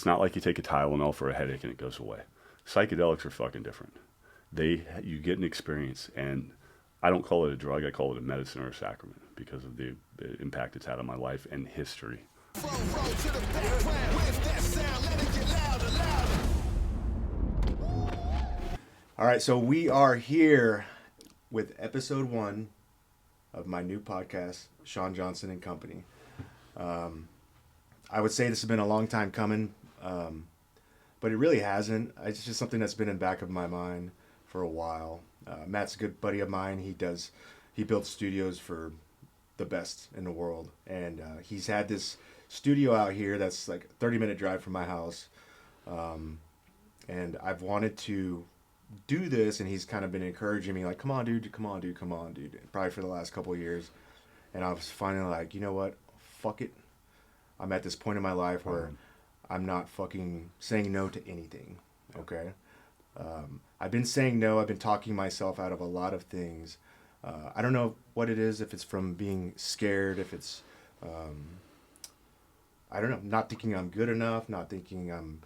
It's not like you take a Tylenol for a headache and it goes away. Psychedelics are fucking different. You get an experience, and I don't call it a drug. I call it a medicine or a sacrament because of the impact it's had on my life and history. All right, so we are here with episode 1 of my new podcast, Shawn Johnson and Company. I would say this has been a long time coming, but it really hasn't. It's just something that's been in the back of my mind for a while. Matt's a good buddy of mine. He builds studios for the best in the world, and he's had this studio out here that's like a 30-minute drive from my house, and I've wanted to do this, and he's kind of been encouraging me like, come on dude, probably for the last couple of years. And I was finally like, you know what, fuck it, I'm at this point in my life where I'm not fucking saying no to anything. Okay. I've been saying no. I've been talking myself out of a lot of things. I don't know what it is, if it's from being scared, if it's I don't know, not thinking I'm good enough, not thinking I'm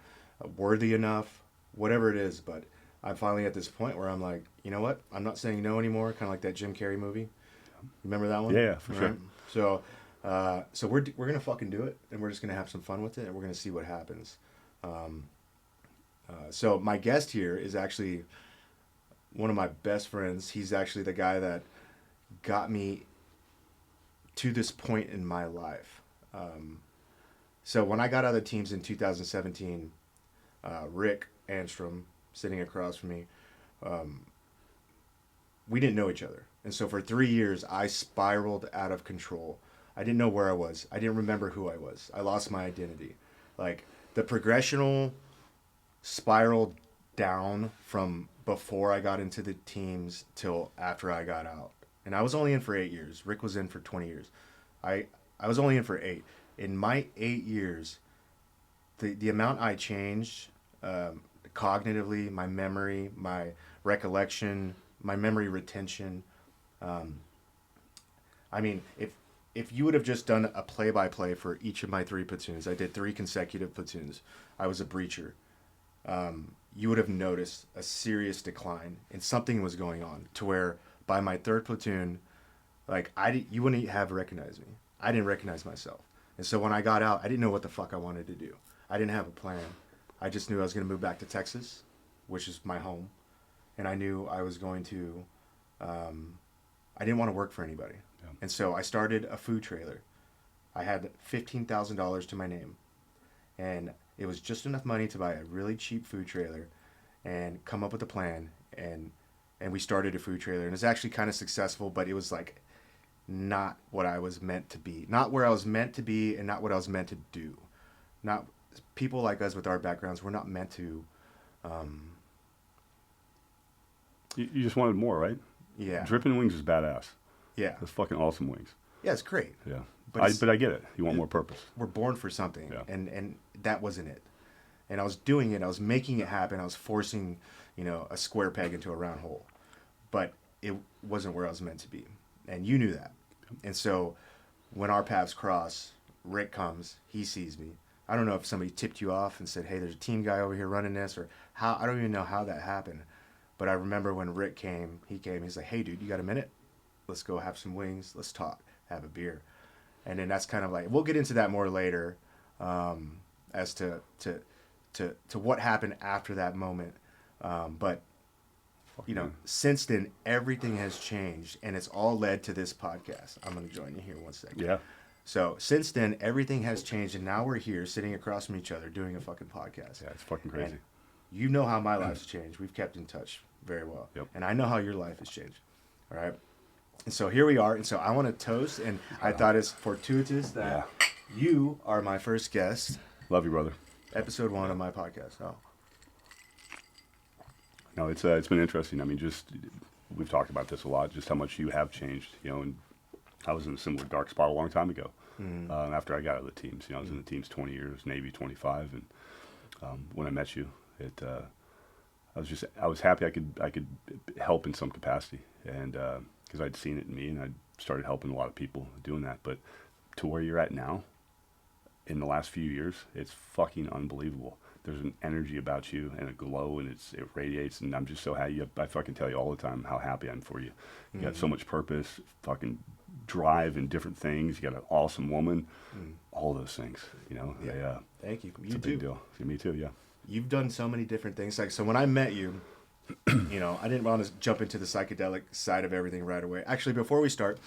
worthy enough, whatever it is. But I'm finally at this point where I'm like, you know what? I'm not saying no anymore. Kind of like that Jim Carrey movie. Remember that one? Yeah, for sure. So we're gonna fucking do it, and we're just gonna have some fun with it, and we're gonna see what happens. So my guest here is actually one of my best friends. He's actually the guy that got me to this point in my life. So when I got out of the teams in 2017, Rick Andstrom, sitting across from me, we didn't know each other. And so for 3 years, I spiraled out of control. I didn't know where I was. I didn't remember who I was. I lost my identity. Like, the progressional spiraled down from before I got into the teams till after I got out. And I was only in for 8 years. Rick was in for 20 years. I was only in for 8. In my 8 years, the amount I changed, cognitively, my memory, my recollection, my memory retention. I mean, if you would have just done a play-by-play for each of my 3 platoons, I did 3 consecutive platoons. I was a breacher. You would have noticed a serious decline, and something was going on to where by my 3rd platoon, like you wouldn't have recognized me. I didn't recognize myself. And so when I got out, I didn't know what the fuck I wanted to do. I didn't have a plan. I just knew I was going to move back to Texas, which is my home. And I knew I was going to, I didn't want to work for anybody. Yeah. And so I started a food trailer. I had $15,000 to my name. And it was just enough money to buy a really cheap food trailer and come up with a plan. And we started a food trailer. And it was actually kind of successful, but it was like not what I was meant to be. Not where I was meant to be, and not what I was meant to do. Not people like us with our backgrounds, we're not meant to. You just wanted more, right? Yeah. Dripping Wings is badass. Yeah. That's fucking awesome wings. Yeah, it's great. Yeah. But I get it. You want more purpose. We're born for something. Yeah. And that wasn't it. And I was doing it. I was making it happen. I was forcing, a square peg into a round hole. But it wasn't where I was meant to be. And you knew that. And so when our paths cross, Rick comes, he sees me. I don't know if somebody tipped you off and said, hey, there's a team guy over here running this, or how. I don't even know how that happened. But I remember when Rick came, he's like, hey, dude, you got a minute? Let's go have some wings. Let's talk, have a beer. And then that's kind of like, we'll get into that more later, as to what happened after that moment. But, since then, everything has changed, and it's all led to this podcast. I'm going to join you here 1 second. Yeah. So since then, everything has changed, and now we're here sitting across from each other doing a fucking podcast. Yeah, it's fucking crazy. And you know how my life's changed. We've kept in touch very well. Yep. And I know how your life has changed. All right? And so here we are. And so I want to toast, and I thought it's fortuitous that you are my first guest. Love you, brother. Episode 1 of my podcast. Oh. No, it's been interesting. I mean, we've talked about this a lot, just how much you have changed, and I was in a similar dark spot a long time ago. After I got out of the teams, I was in the teams 20 years, Navy 25, and when I met you, I was happy I could help in some capacity, and because I'd seen it in me, and I started helping a lot of people doing that. But to where you're at now, in the last few years, it's fucking unbelievable. There's an energy about you and a glow, and it radiates, and I'm just so happy. I fucking tell you all the time how happy I'm for you. You got so much purpose, fucking drive in different things. You got an awesome woman, all those things. You know, Yeah. Thank you. It's You a too. big deal. Me too. Yeah. You've done so many different things. Like, so when I met you, you know, I didn't want to jump into the psychedelic side of everything right away. Actually, before we start,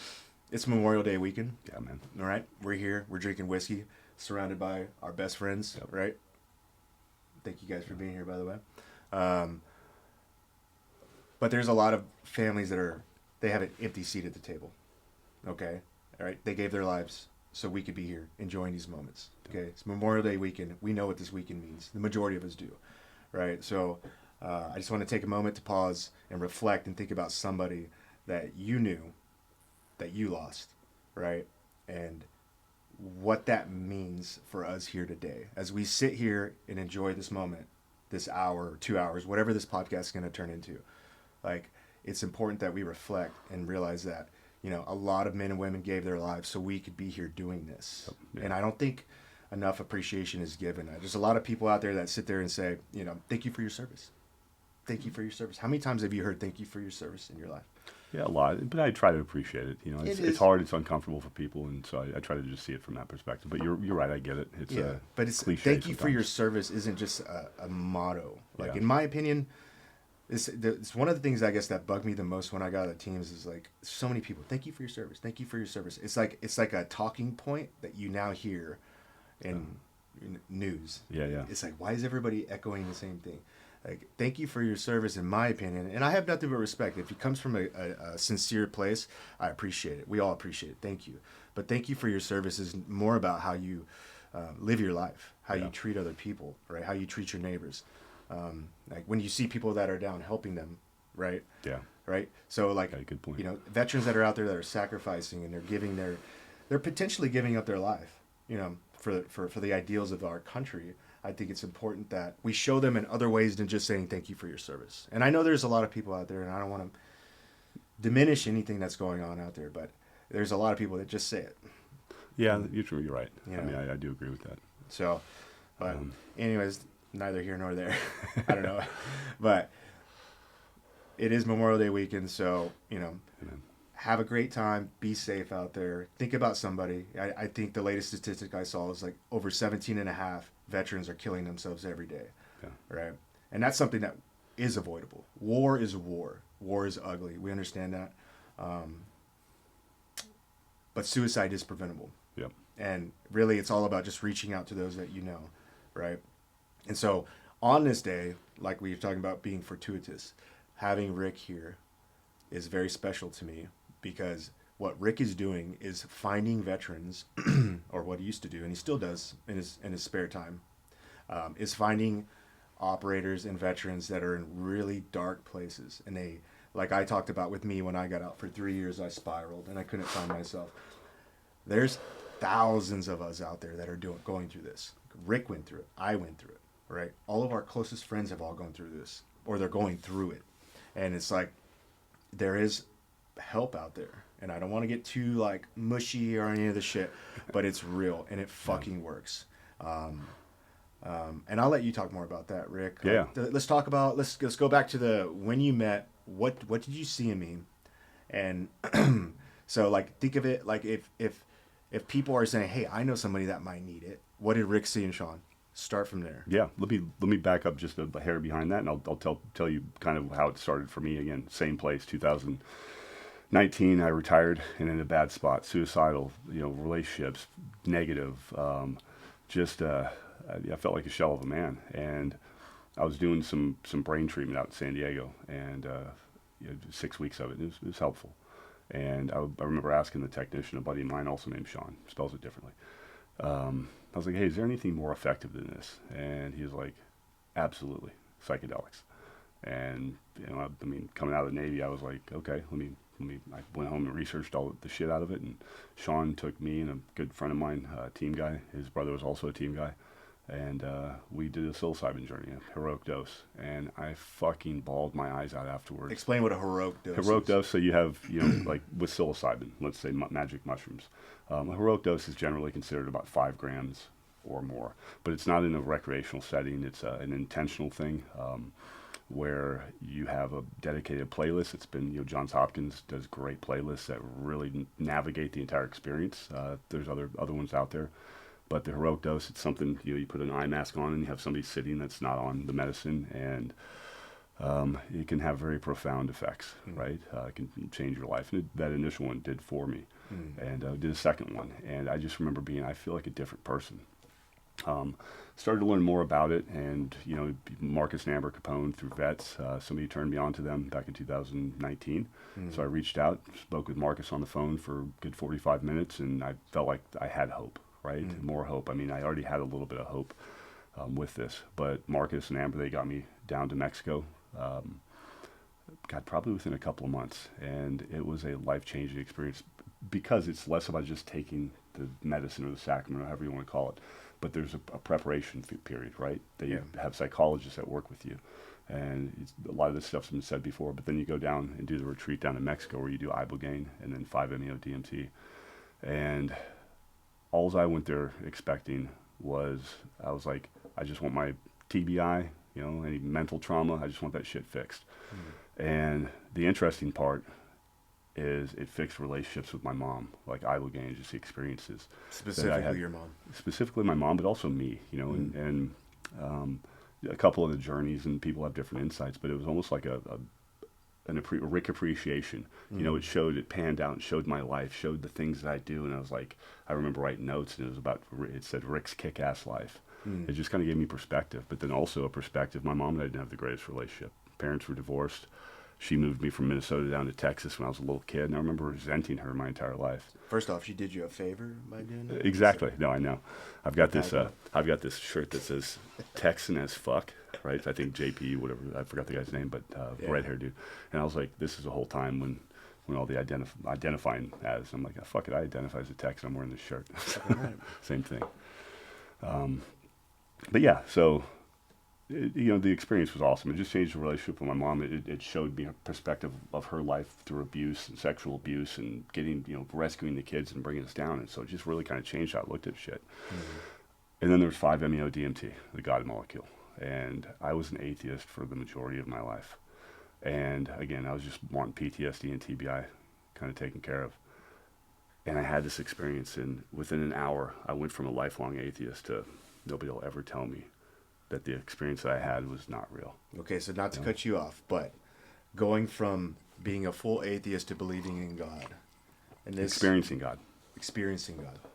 it's Memorial Day weekend. Yeah, man. All right, we're here. We're drinking whiskey, surrounded by our best friends. Yep. Right. Thank you guys for being here, by the way. But there's a lot of families that they have an empty seat at the table. Okay, all right. They gave their lives so we could be here enjoying these moments. Okay, it's Memorial Day weekend. We know what this weekend means. The majority of us do, right? So I just want to take a moment to pause and reflect and think about somebody that you knew, that you lost, right? And what that means for us here today as we sit here and enjoy this moment, this hour or 2 hours, whatever this podcast is going to turn into. Like, it's important that we reflect and realize that, you know, a lot of men and women gave their lives so we could be here doing this. Yeah. And I don't think enough appreciation is given. There's a lot of people out there that sit there and say, you know, thank you for your service. Thank you for your service. How many times have you heard thank you for your service in your life? Yeah, a lot, but I try to appreciate it. You know, it's hard, it's uncomfortable for people, and so I try to just see it from that perspective. But you're right, I get it. It's but it's cliche thank you for sometimes. your service isn't just a motto. Like, Yeah. in my opinion, it's one of the things I guess that bugged me the most when I got out of teams is like so many people. Thank you for your service. Thank you for your service. It's like a talking point that you now hear in news. Yeah. It's like, why is everybody echoing the same thing? Like, thank you for your service, in my opinion. And I have nothing but respect. If it comes from a sincere place, I appreciate it. We all appreciate it. Thank you. But thank you for your service is more about how you live your life, how you treat other people, right? How you treat your neighbors. Like, when you see people that are down, helping them, right? Yeah. Right? So, like, Okay, good point. you know, veterans that are out there that are sacrificing and they're potentially giving up their life, you know, for the ideals of our country. I think it's important that we show them in other ways than just saying thank you for your service. And I know there's a lot of people out there, and I don't want to diminish anything that's going on out there, but there's a lot of people that just say it. Yeah, you're right. You I know. mean, I do agree with that. So, but anyways, neither here nor there. I don't know. But it is Memorial Day weekend, so, you know, Amen. have a great time. Be safe out there. Think about somebody. I think the latest statistic I saw was like over 17 and a half veterans are killing themselves every day. Yeah. Right? And that's something that is avoidable. War is war. War is ugly. We understand that. But suicide is preventable. Yep. And really, it's all about just reaching out to those that you know, right? And so on this day, like we were talking about being fortuitous, having Rick here is very special to me, because what Rick is doing is finding veterans, or what he used to do, and he still does in his spare time, is finding operators and veterans that are in really dark places. And they, like I talked about with me when I got out for 3 years, I spiraled and I couldn't find myself. There's thousands of us out there that are going through this. Rick went through it. I went through it, right? All of our closest friends have all gone through this, or they're going through it. And it's like, there is help out there. And I don't want to get too like mushy or any of the shit, but it's real and it fucking works. And I'll let you talk more about that, Rick. Yeah. Let's talk about, let's go back to when you met. What did you see in me? And so, like, think of it like if people are saying, hey, I know somebody that might need it. What did Rick see in Shawn? Start from there. Yeah, let me back up just a hair behind that, and I'll tell you kind of how it started for me. Again, same place, 2019. I retired and in a bad spot, suicidal, relationships, negative. I felt like a shell of a man, and I was doing some brain treatment out in San Diego, and 6 weeks of it. It was helpful. And I remember asking the technician, a buddy of mine also named Shawn, spells it differently. I was like, hey, is there anything more effective than this? And he was like, absolutely, psychedelics. And, coming out of the Navy, I was like, okay, I went home and researched all the shit out of it. And Shawn took me and a good friend of mine, a team guy. His brother was also a team guy. And we did a psilocybin journey, a heroic dose. And I fucking bawled my eyes out afterwards. Explain what a heroic dose is. Heroic dose, so you have, like with psilocybin, let's say magic mushrooms. A heroic dose is generally considered about 5 grams or more. But it's not in a recreational setting. It's an intentional thing. Where you have a dedicated playlist. It's been, Johns Hopkins does great playlists that really navigate the entire experience. There's other ones out there, but the heroic dose, it's something, you put an eye mask on and you have somebody sitting that's not on the medicine, and it can have very profound effects, right? It can change your life. And that initial one did for me, and did a second one, and I just remember I feel like a different person. Started to learn more about it, and Marcus and Amber Capone through vets, somebody turned me on to them back in 2019. So I reached out, spoke with Marcus on the phone for a good 45 minutes, and I felt like I had hope, right? More hope. I mean, I already had a little bit of hope with this, but Marcus and Amber, they got me down to Mexico, probably within a couple of months, and it was a life-changing experience, because it's less about just taking the medicine or the sacrament, or however you want to call it, but there's a preparation period, right? That you have psychologists that work with you. And a lot of this stuff's been said before, but then you go down and do the retreat down in Mexico where you do Ibogaine and then 5-MeO-DMT. And all I went there expecting was, I was like, I just want my TBI, any mental trauma, I just want that shit fixed. And the interesting part is it fixed relationships with my mom, like Ibogaine, just the experiences. Specifically your mom. Specifically my mom, but also me, and a couple of the journeys, and people have different insights, but it was almost like a Rick appreciation. It panned out and showed my life, showed the things that I do, and I was like, I remember writing notes, and it said Rick's kick-ass life. It just kind of gave me perspective, but then also a perspective. My mom and I didn't have the greatest relationship. Parents were divorced. She moved me from Minnesota down to Texas when I was a little kid, and I remember resenting her my entire life. First off, she did you a favor by doing that? Exactly. No, I know. I've got this shirt that says Texan as fuck, right? I think JP, whatever, I forgot the guy's name, but red hair dude. And I was like, this is a whole time when all the identifying as, I'm like, oh, fuck it, I identify as a Texan, I'm wearing this shirt. Right. Same thing. But yeah, so the experience was awesome. It just changed the relationship with my mom. It showed me a perspective of her life through abuse and sexual abuse, and getting, rescuing the kids and bringing us down. And so it just really kind of changed how I looked at shit. And then there was 5-MeO-DMT, the God molecule. And I was an atheist for the majority of my life. And again, I was just wanting PTSD and TBI kind of taken care of. And I had this experience, and within an hour, I went from a lifelong atheist to nobody will ever tell me that the experience that I had was not real. Okay, so not to cut you off, but going from being a full atheist to believing in God, and this experiencing God,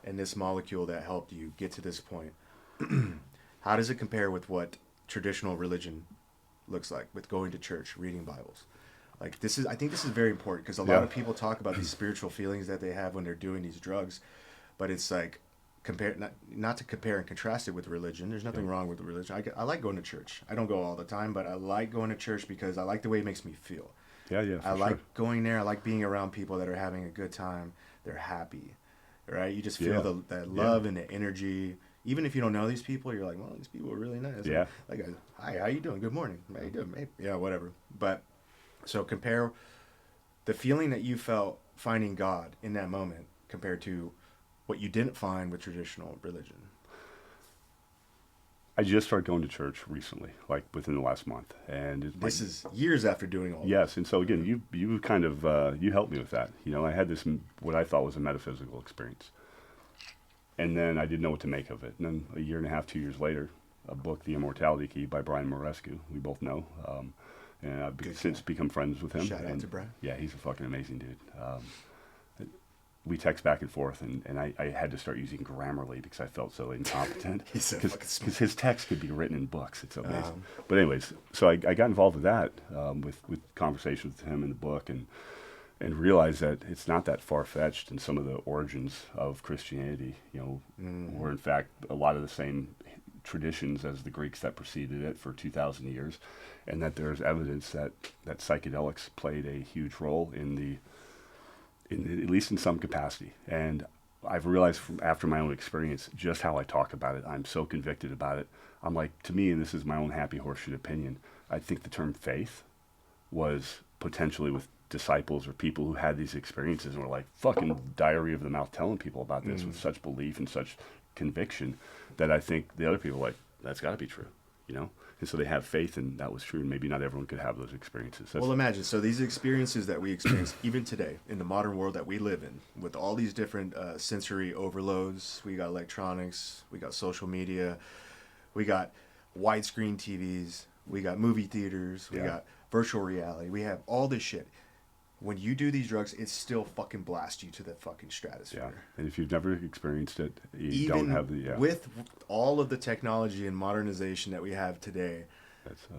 and this molecule that helped you get to this point, how does it compare with what traditional religion looks like, with going to church, reading Bibles? I think this is very important, because a lot of people talk about these spiritual feelings that they have when they're doing these drugs, but it's like, not to compare and contrast it with religion. There's nothing wrong with religion. I like going to church. I don't go all the time, but I like going to church because I like the way it makes me feel. I like going there. I like being around people that are having a good time. They're happy, right? You just feel that love and the energy. Even if you don't know these people, you're like, well, these people are really nice. Like, hi, how you doing? Good morning. How you doing, mate? Yeah, whatever. But so compare the feeling that you felt finding God in that moment compared to what you didn't find with traditional religion. I just started going to church recently, like within the last month, and this is years after doing all. Yes, and so again, you kind of you helped me with that. I had this what I thought was a metaphysical experience, and then I didn't know what to make of it. And then a year and a half, 2 years later, a book, The Immortality Key by Brian Morescu, we both know, and I've since become friends with him. Shout out to Brian. Yeah, he's a fucking amazing dude. We text back and forth, and I had to start using Grammarly because I felt so incompetent. Because his text could be written in books. It's amazing. But anyways, so I got involved with that, with conversations with him in the book, and realized that it's not that far-fetched in some of the origins of Christianity, where in fact a lot of the same traditions as the Greeks that preceded it for 2,000 years, and that there's evidence that psychedelics played a huge role at least in some capacity. And I've realized after my own experience just how I talk about it. I'm so convicted about it. I'm like, to me, and this is my own happy horseshit opinion, I think the term faith was potentially with disciples or people who had these experiences and were like fucking diary of the mouth telling people about this with such belief and such conviction that I think the other people are like, that's got to be true, you know? And so they have faith in that was true, and maybe not everyone could have those experiences. Well, imagine, so these experiences that we experience even today in the modern world that we live in, with all these different sensory overloads, we got electronics, we got social media, we got widescreen TVs, we got movie theaters, we got virtual reality, we have all this shit. When you do these drugs, it still fucking blasts you to the fucking stratosphere. Yeah, and if you've never experienced it, you Even don't have the... with all of the technology and modernization that we have today,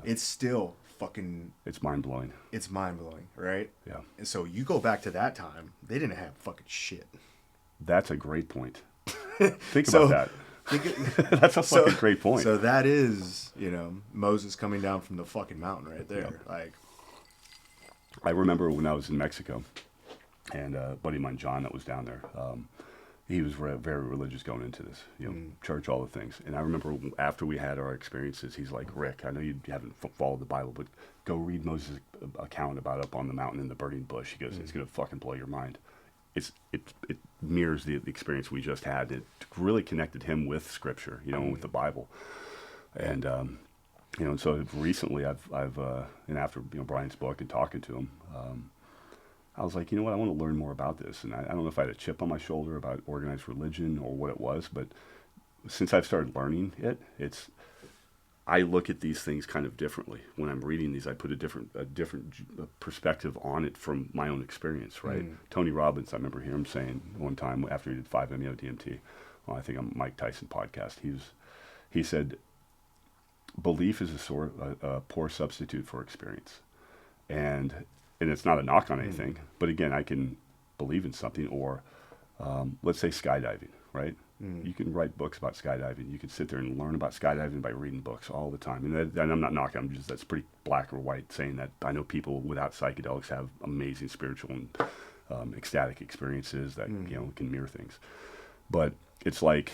it's still fucking... It's mind-blowing. It's mind-blowing, right? Yeah. And so you go back to that time, they didn't have fucking shit. That's a great point. Think about that. That's a fucking great point. So that is, you know, Moses coming down from the fucking mountain right there. Yep. Like... I remember when I was in Mexico, and a buddy of mine, John, that was down there, he was very religious going into this, you know, church, all the things. And I remember after we had our experiences, he's like, Rick, I know you haven't followed the Bible, but go read Moses' account about up on the mountain in the burning bush. He goes, it's going to fucking blow your mind. It mirrors the experience we just had. It really connected him with Scripture, you know, and with the Bible. And, you know, and so recently I've and after, you know, Brian's book and talking to him, I was like, you know what, I want to learn more about this. And I don't know if I had a chip on my shoulder about organized religion or what it was, but since I've started learning I look at these things kind of differently. When I'm reading these, I put a different perspective on it from my own experience, right? Tony Robbins, I remember hearing him saying one time after he did 5-MeO-DMT, well, I think on Mike Tyson podcast, he said, belief is a poor substitute for experience. And it's not a knock on anything, but again, I can believe in something, or let's say skydiving, right? You can write books about skydiving. You can sit there and learn about skydiving by reading books all the time. And I'm not knocking, that's pretty black or white saying that. I know people without psychedelics have amazing spiritual and ecstatic experiences that, you know, can mirror things. But it's like,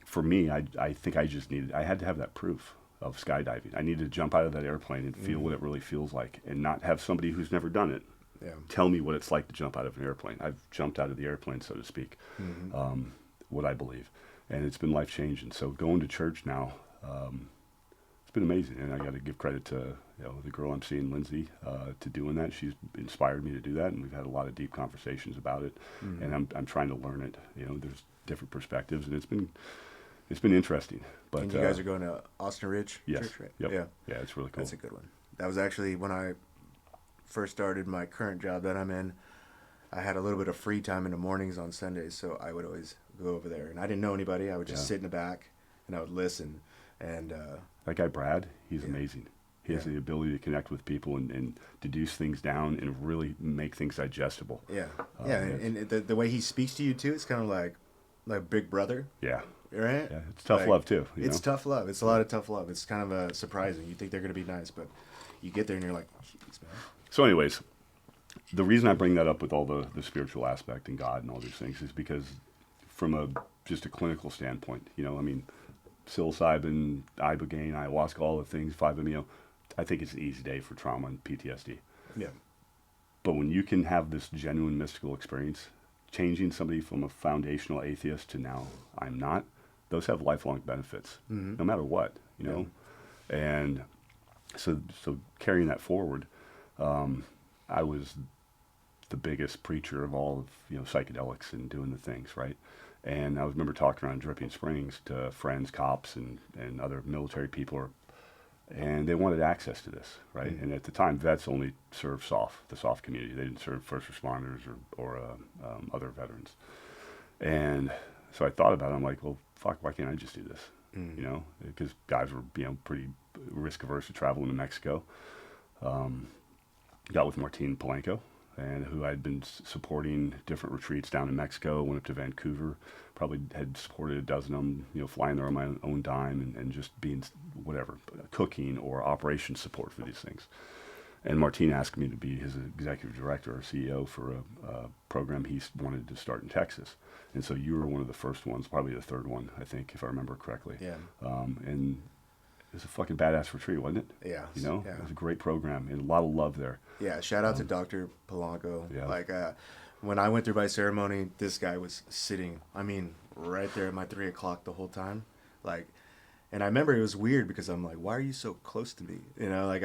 for me, I think I had to have that proof of skydiving. I needed to jump out of that airplane and feel what it really feels like, and not have somebody who's never done it tell me what it's like to jump out of an airplane. I've jumped out of the airplane, so to speak, what I believe. And it's been life-changing. So going to church now, it's been amazing. And I got to give credit to, you know, the girl I'm seeing, Lindsay, to doing that. She's inspired me to do that, and we've had a lot of deep conversations about it. And I'm trying to learn it. You know, there's different perspectives, and it's been interesting. But and you guys are going to Austin Ridge Church, right? Yep. Yeah, it's really cool. That's a good one. That was actually when I first started my current job that I'm in. I had a little bit of free time in the mornings on Sundays, so I would always go over there. And I didn't know anybody. I would just sit in the back, and I would listen. And that guy, Brad, he's amazing. He has the ability to connect with people and deduce things down and really make things digestible. Yeah. And the way he speaks to you, too, it's kind of like Big Brother. Yeah. Right? Yeah, it's tough love, too. It's tough love. It's a lot of tough love. It's kind of surprising. You think they're going to be nice, but you get there and you're like, jeez, man. So anyways, the reason I bring that up with all the spiritual aspect and God and all these things is because from just a clinical standpoint, you know, I mean, psilocybin, Ibogaine, ayahuasca, all the things, 5-MeO, I think it's an easy day for trauma and PTSD. Yeah. But when you can have this genuine mystical experience, changing somebody from a foundational atheist to now I'm not, those have lifelong benefits, no matter what, you know. And so carrying that forward, I was the biggest preacher of all of, you know, psychedelics and doing the things, right? And I remember talking around Dripping Springs to friends, cops, and other military people, and they wanted access to this, right? And at the time, vets only served the soft community. They didn't serve first responders or other veterans. And so I thought about it. I'm like, well, fuck, why can't I just do this? You know, because guys were, you know, pretty risk averse to traveling to Mexico. Got with Martin Palenko, and who I'd been supporting different retreats down in Mexico. Went up to Vancouver, probably had supported a dozen of them, you know, flying there on my own dime and just being whatever, cooking or operations support for these things. And Martin asked me to be his executive director or CEO for a program he wanted to start in Texas. And so you were one of the first ones, probably the third one, I think, if I remember correctly. Yeah. And it was a fucking badass retreat, wasn't it? Yeah. You know, yeah. It was a great program and a lot of love there. Yeah. Shout out to Dr. Polanco. Yeah. Like, when I went through my ceremony, this guy was sitting, I mean, right there at my 3 o'clock the whole time. Like, and I remember it was weird because I'm like, why are you so close to me? You know, like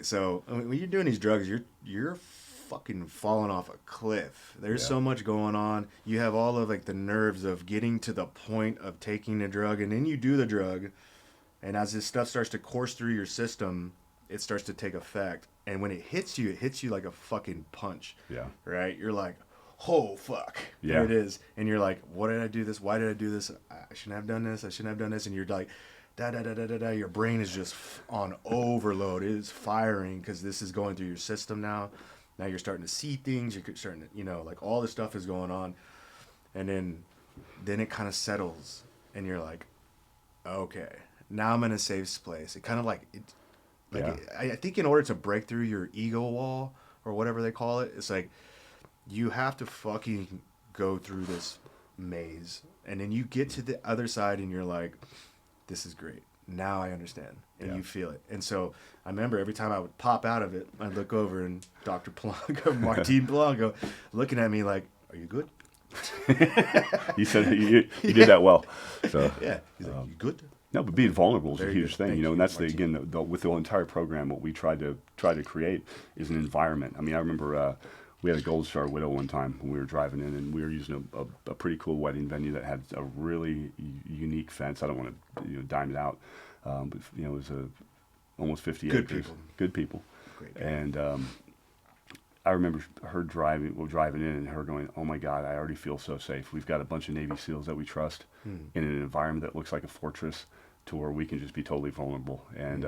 so I mean, when you're doing these drugs, you're fucking falling off a cliff. There's so much going on. You have all of like the nerves of getting to the point of taking the drug, and then you do the drug, and as this stuff starts to course through your system, it starts to take effect. And when it hits you like a fucking punch. Yeah. Right? You're like, oh fuck. Yeah. There it is. And you're like, what did I do this? Why did I do this? I shouldn't have done this. I shouldn't have done this. And you're like, da da da da da da. Your brain is just on overload. It is firing because this is going through your system now. Now you're starting to see things. You're starting to, you know, like all this stuff is going on. And then it kind of settles. And you're like, okay, now I'm in a safe place. It kind of like, I think in order to break through your ego wall or whatever they call it, it's like you have to fucking go through this maze. And then you get to the other side and you're like, this is great. Now I understand. And you feel it. And so I remember every time I would pop out of it, I'd look over and Dr. Polanco, Martin Polanco, looking at me like, are you good? You said you did that well. So yeah. He's like, you good? No, but being vulnerable is a Very huge good. thing, Thank you know, you, and that's Martin. with the entire program, what we tried to create is an environment. I mean, I remember we had a Gold Star Widow one time when we were driving in, and we were using a pretty cool wedding venue that had a really unique fence. I don't want to dime it out, but you know, it was almost 50 Good acres. people. Good people. Great guy. And I remember her driving in and her going, oh my God, I already feel so safe. We've got a bunch of Navy SEALs that we trust in an environment that looks like a fortress to where we can just be totally vulnerable. And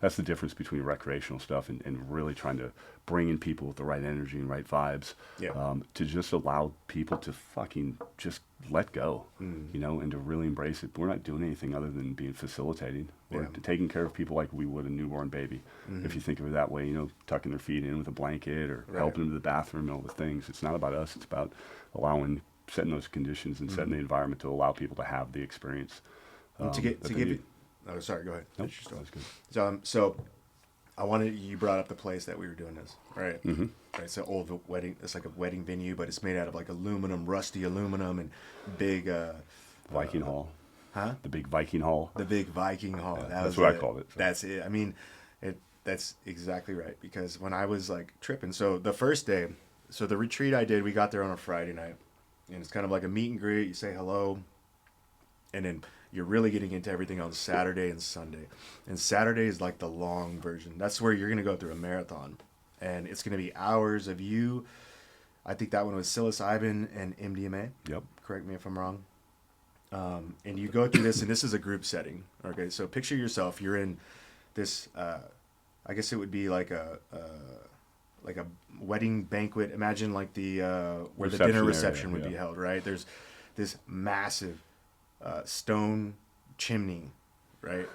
that's the difference between recreational stuff and really trying to bring in people with the right energy and right vibes to just allow people to fucking just let go, you know, and to really embrace it. We're not doing anything other than being facilitating. We're taking care of people like we would a newborn baby. If you think of it that way, you know, tucking their feet in with a blanket or helping them to the bathroom and all the things. It's not about us. It's about setting those conditions and setting the environment to allow people to have the experience. To give you, oh, sorry, go ahead. Nope, Finish your that was good. So I wanted, you brought up the place that we were doing this, right? Mm-hmm. Right, it's an old wedding, it's like a wedding venue, but it's made out of like aluminum, rusty aluminum, and big Viking Hall. Huh? The big Viking Hall. The big Viking Hall. Yeah, that's what I called it. So. That's it. I mean, that's exactly right. Because when I was like tripping, so the first day, so the retreat I did, we got there on a Friday night, and it's kind of like a meet and greet. You say hello, and then you're really getting into everything on Saturday and Sunday. And Saturday is like the long version. That's where you're going to go through a marathon. And it's going to be hours of you. I think that one was psilocybin and MDMA. Yep. Correct me if I'm wrong. And you go through this, and this is a group setting. Okay, so picture yourself. You're in this, I guess it would be like a wedding banquet. Imagine like the where the dinner reception would be held, right? There's this massive stone chimney, right?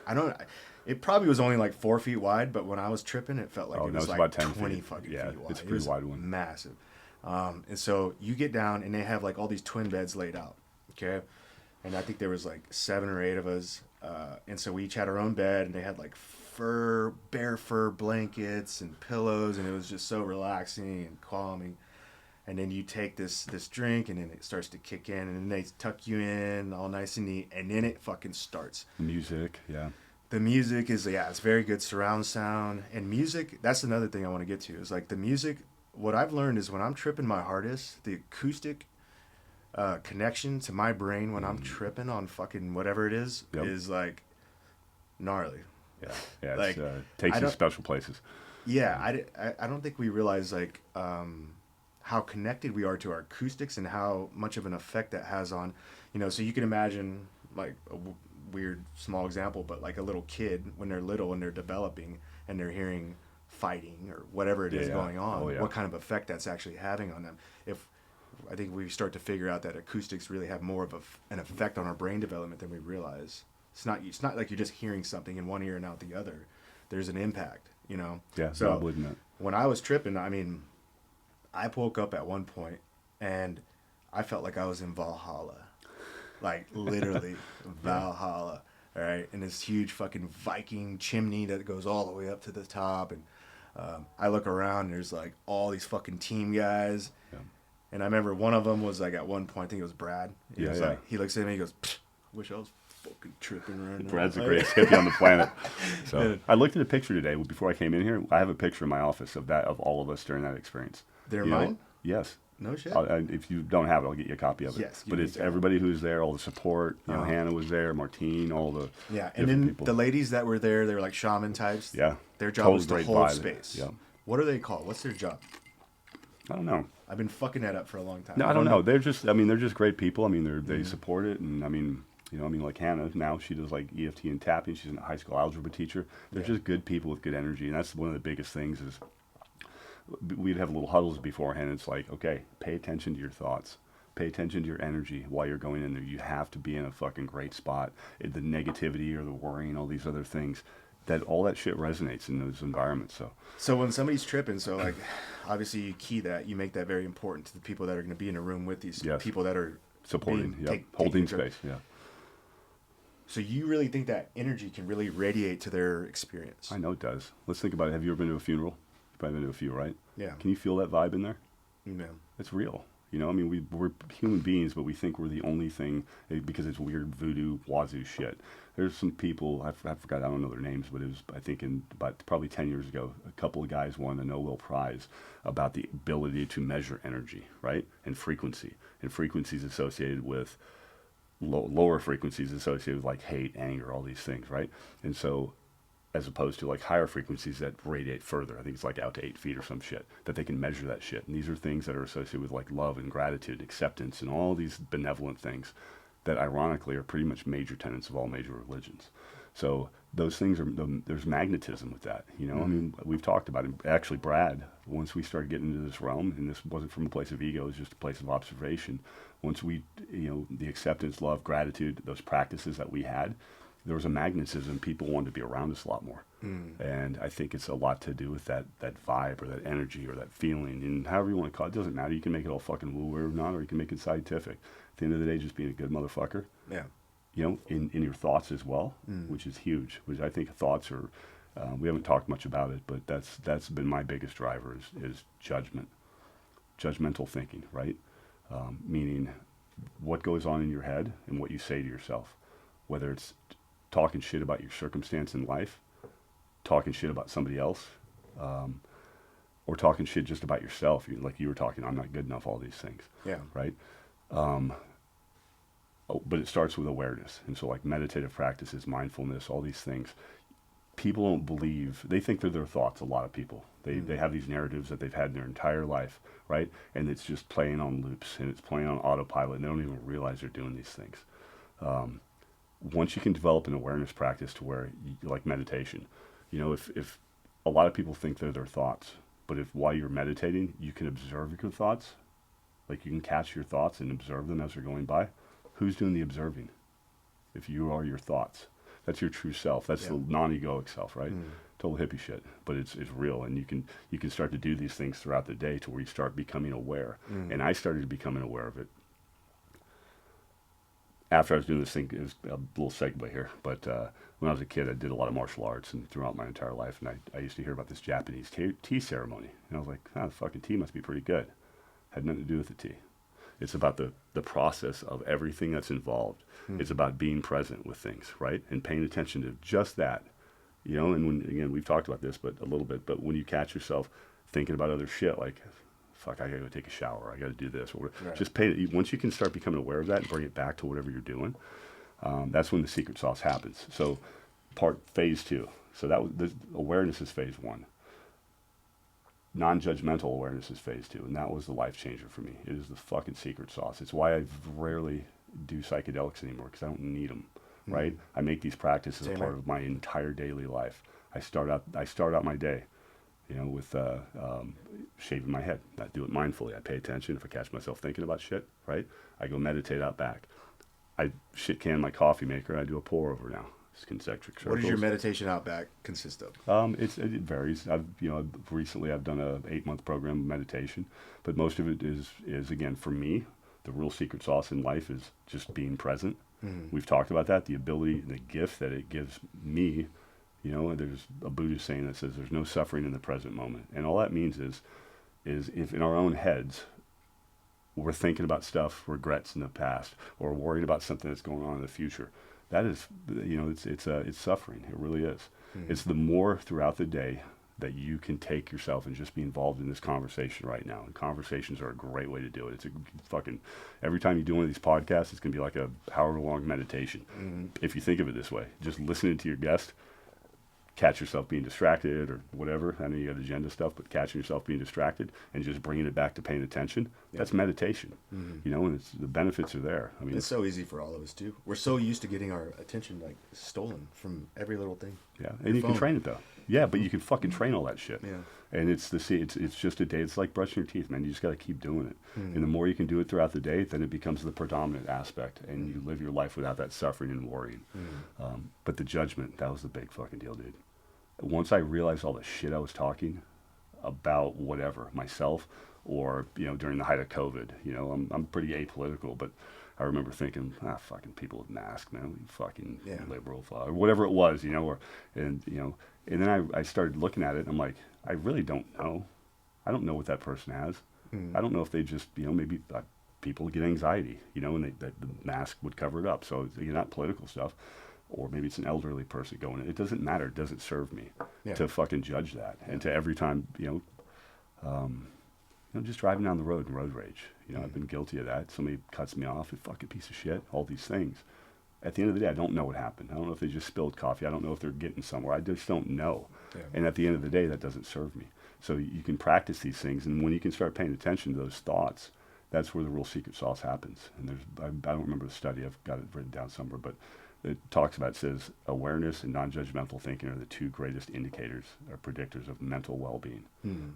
It probably was only like 4 feet wide, but when I was tripping, it felt like it was like about 10 20 feet. fucking Yeah, feet wide. it's a pretty wide one. Massive. And so you get down, and they have like all these twin beds laid out, okay? And I think there was like 7 or 8 of us, and so we each had our own bed, and they had like bare fur blankets and pillows, and it was just so relaxing and calming. And then you take this drink, and then it starts to kick in, and then they tuck you in all nice and neat, and then it fucking starts. Music, yeah. The music is, it's very good surround sound. And music, that's another thing I want to get to, is like the music, what I've learned is when I'm tripping my hardest, the acoustic connection to my brain when I'm tripping on fucking whatever it is like gnarly. Yeah, like, it takes you to special places. Yeah, I don't think we realize like how connected we are to our acoustics and how much of an effect that has on, so you can imagine like a weird small example, but like a little kid when they're little and they're developing and they're hearing fighting or whatever it is going on, what kind of effect that's actually having on them. I think we start to figure out that acoustics really have more of an effect on our brain development than we realize. It's not like you're just hearing something in one ear and out the other. There's an impact, Yeah, So I wouldn't it? When I was tripping, I mean, I woke up at one point and I felt like I was in Valhalla. Like literally Valhalla. All right. And this huge fucking Viking chimney that goes all the way up to the top. And I look around and there's like all these fucking team guys. Yeah. And I remember one of them was like at one point, I think it was Brad. He looks at me, he goes, I wish I was fucking tripping right now. Brad's the greatest hippie on the planet. So I looked at a picture today before I came in here. I have a picture in my office of all of us during that experience. They're You know? mine? Yes. No shit. If you don't have it, I'll get you a copy of it. Yes, give but me it's a copy. everybody who's there, all the support. You know, Hannah was there, Martine, all the Yeah, and different then people. the ladies that were there, they were like shaman types. Yeah. Their job Total was to great hold vibe. space. Yeah. What are they called? What's their job? I don't know. I've been fucking that up for a long time. No, I don't know. They're just great people. I mean, they support it, and I mean, like Hannah now, she does like EFT and tapping. She's a high school algebra teacher. They're just good people with good energy, and that's one of the biggest things is we'd have little huddles beforehand. It's like, okay, pay attention to your thoughts. Pay attention to your energy while you're going in there. You have to be in a fucking great spot. The negativity or the worrying, all these other things, all that shit resonates in those environments. So when somebody's tripping, like obviously you key that, you make that very important to the people that are going to be in a room with these people that are supporting, holding space, yeah. So you really think that energy can really radiate to their experience? I know it does. Let's think about it. Have you ever been to a funeral? You've probably been to a few, right? Yeah. Can you feel that vibe in there? Yeah. It's real. You know, I mean, we're human beings, but we think we're the only thing because it's weird voodoo wazoo shit. There's some people, I forgot, I don't know their names, but it was, I think, about probably 10 years ago, a couple of guys won a Nobel Prize about the ability to measure energy, right? And frequency. And frequencies associated with lower frequencies associated with like hate, anger, all these things, right? And so, as opposed to like higher frequencies that radiate further. I think it's like out to 8 feet or some shit, that they can measure that shit. And these are things that are associated with like love and gratitude, acceptance, and all these benevolent things that ironically are pretty much major tenets of all major religions. So those things there's magnetism with that, you know. I mean, we've talked about it. Actually, Brad, once we started getting into this realm, and this wasn't from a place of ego, it was just a place of observation. Once we, the acceptance, love, gratitude, those practices that we had, there was a magnetism. People wanted to be around us a lot more. And I think it's a lot to do with that vibe or that energy or that feeling. And however you want to call it, it doesn't matter. You can make it all fucking woo-woo or not, or you can make it scientific. At the end of the day, just being a good motherfucker. Yeah. You know, in your thoughts as well, which is huge. Which I think thoughts are, we haven't talked much about it, but that's been my biggest driver is judgment. Judgmental thinking, right? Meaning what goes on in your head and what you say to yourself. Whether it's talking shit about your circumstance in life, talking shit about somebody else, or talking shit just about yourself. Like you were talking, I'm not good enough, all these things. Yeah. Right? But it starts with awareness. And so like meditative practices, mindfulness, all these things. People don't believe, they think they're their thoughts, a lot of people. They have these narratives that they've had in their entire life, right? And it's just playing on loops, and it's playing on autopilot, and they don't even realize they're doing these things. Once you can develop an awareness practice to where, like meditation, if a lot of people think they're their thoughts, but if while you're meditating, you can observe your thoughts, like you can catch your thoughts and observe them as they're going by, who's doing the observing? If you are your thoughts, that's your true self. That's the non-egoic self, right? Total hippie shit, but it's real, and you can start to do these things throughout the day to where you start becoming aware. And I started becoming aware of it after I was doing this thing. It was a little segue here, but when I was a kid, I did a lot of martial arts and throughout my entire life, and I used to hear about this Japanese tea ceremony, and I was like, the fucking tea must be pretty good. Had nothing to do with the tea. It's about the process of everything that's involved. It's about being present with things, right? And paying attention to just that, and when, again, we've talked about this, but a little bit, but when you catch yourself thinking about other shit, like, fuck, I gotta go take a shower, I gotta do this, or just once you can start becoming aware of that and bring it back to whatever you're doing, that's when the secret sauce happens. So phase 2. So the awareness is phase 1. Non-judgmental awareness is phase 2, and that was the life changer for me. It is the fucking secret sauce. It's why I rarely do psychedelics anymore, because I don't need them, right? I make these practices a part of my entire daily life. I start out my day, with shaving my head. I do it mindfully. I pay attention. If I catch myself thinking about shit, right, I go meditate out back. I shit can my coffee maker. I do a pour over now. It's concentric circles. What does your meditation out back consist of? It varies. Recently I've done a 8-month program of meditation, but most of it is again, for me, the real secret sauce in life is just being present. We've talked about that, the ability, the gift that it gives me. There's a Buddhist saying that says there's no suffering in the present moment, and all that means is if in our own heads we're thinking about stuff, regrets in the past, or worried about something that's going on in the future, that is, it's suffering. It really is. It's the more throughout the day that you can take yourself and just be involved in this conversation right now. And conversations are a great way to do it. It's a fucking, every time you do one of these podcasts, it's going to be like a however long meditation. If you think of it this way, just listening to your guest, catch yourself being distracted or whatever. I know you got agenda stuff, but catching yourself being distracted and just bringing it back to paying attention, that's meditation. And the benefits are there. I mean, it's so easy for all of us too. We're so used to getting our attention like stolen from every little thing. Yeah, and you can train it though. Yeah, but you can fucking train all that shit. Yeah. And it's just a day. It's like brushing your teeth, man. You just got to keep doing it. And the more you can do it throughout the day, then it becomes the predominant aspect, and you live your life without that suffering and worrying. But the judgment, that was the big fucking deal, dude. Once I realized all the shit I was talking about, whatever, myself, or during the height of COVID, I'm pretty apolitical, but I remember thinking, fucking people with masks, man, we fucking liberal, or whatever it was, and then I started looking at it, and I'm like, I really don't know. I don't know what that person has. I don't know if they just, maybe people get anxiety, and the mask would cover it up. So it's not political stuff. Or maybe it's an elderly person going in. It doesn't matter. It doesn't serve me to fucking judge that. And to every time, just driving down the road in road rage. I've been guilty of that. Somebody cuts me off, a fucking piece of shit, all these things. At the end of the day, I don't know what happened. I don't know if they just spilled coffee. I don't know if they're getting somewhere. I just don't know. Yeah. And at the end of the day, that doesn't serve me. So you can practice these things. And when you can start paying attention to those thoughts, that's where the real secret sauce happens. And I don't remember the study. I've got it written down somewhere, but it talks about, it says, awareness and non-judgmental thinking are the two greatest indicators or predictors of mental well-being,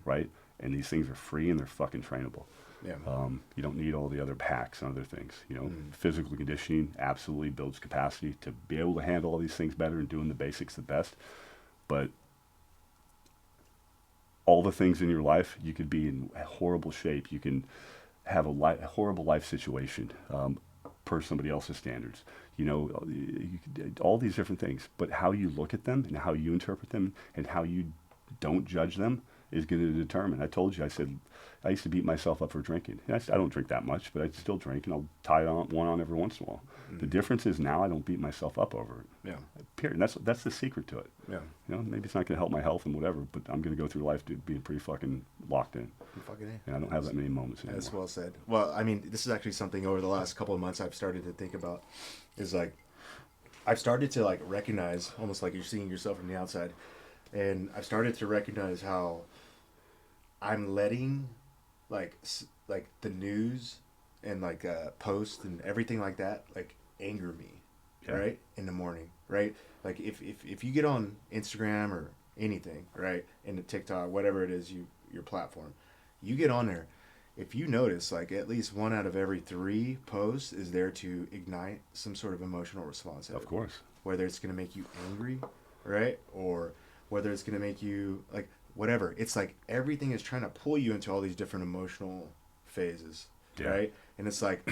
right? And these things are free and they're fucking trainable. Yeah. You don't need all the other packs and other things. Physical conditioning absolutely builds capacity to be able to handle all these things better and doing the basics the best. But all the things in your life, you could be in horrible shape. You can have a horrible life situation per somebody else's standards. All these different things. But how you look at them and how you interpret them and how you don't judge them is going to determine. I told you, I said, I used to beat myself up for drinking. I don't drink that much, but I still drink, and I'll tie one on every once in a while. The difference is now I don't beat myself up over it. Yeah. Period. And that's the secret to it. Yeah. Maybe it's not going to help my health and whatever, but I'm going to go through life being pretty fucking locked in. And I don't have that many moments anymore. That's well said. Well, I mean, this is actually something over the last couple of months I've started to think about. Is like, I've started to like recognize, almost like you're seeing yourself from the outside, and I've started to recognize how I'm letting like the news and like posts and everything like that like anger me, right, in the morning, right? Like if you get on Instagram or anything, right, into TikTok, whatever it is, your platform, you get on there, if you notice, like at least 1 out of every 3 posts is there to ignite some sort of emotional response. Of course. Whether it's going to make you angry, right, or whether it's going to make you like whatever. It's like everything is trying to pull you into all these different emotional phases, right? And it's like,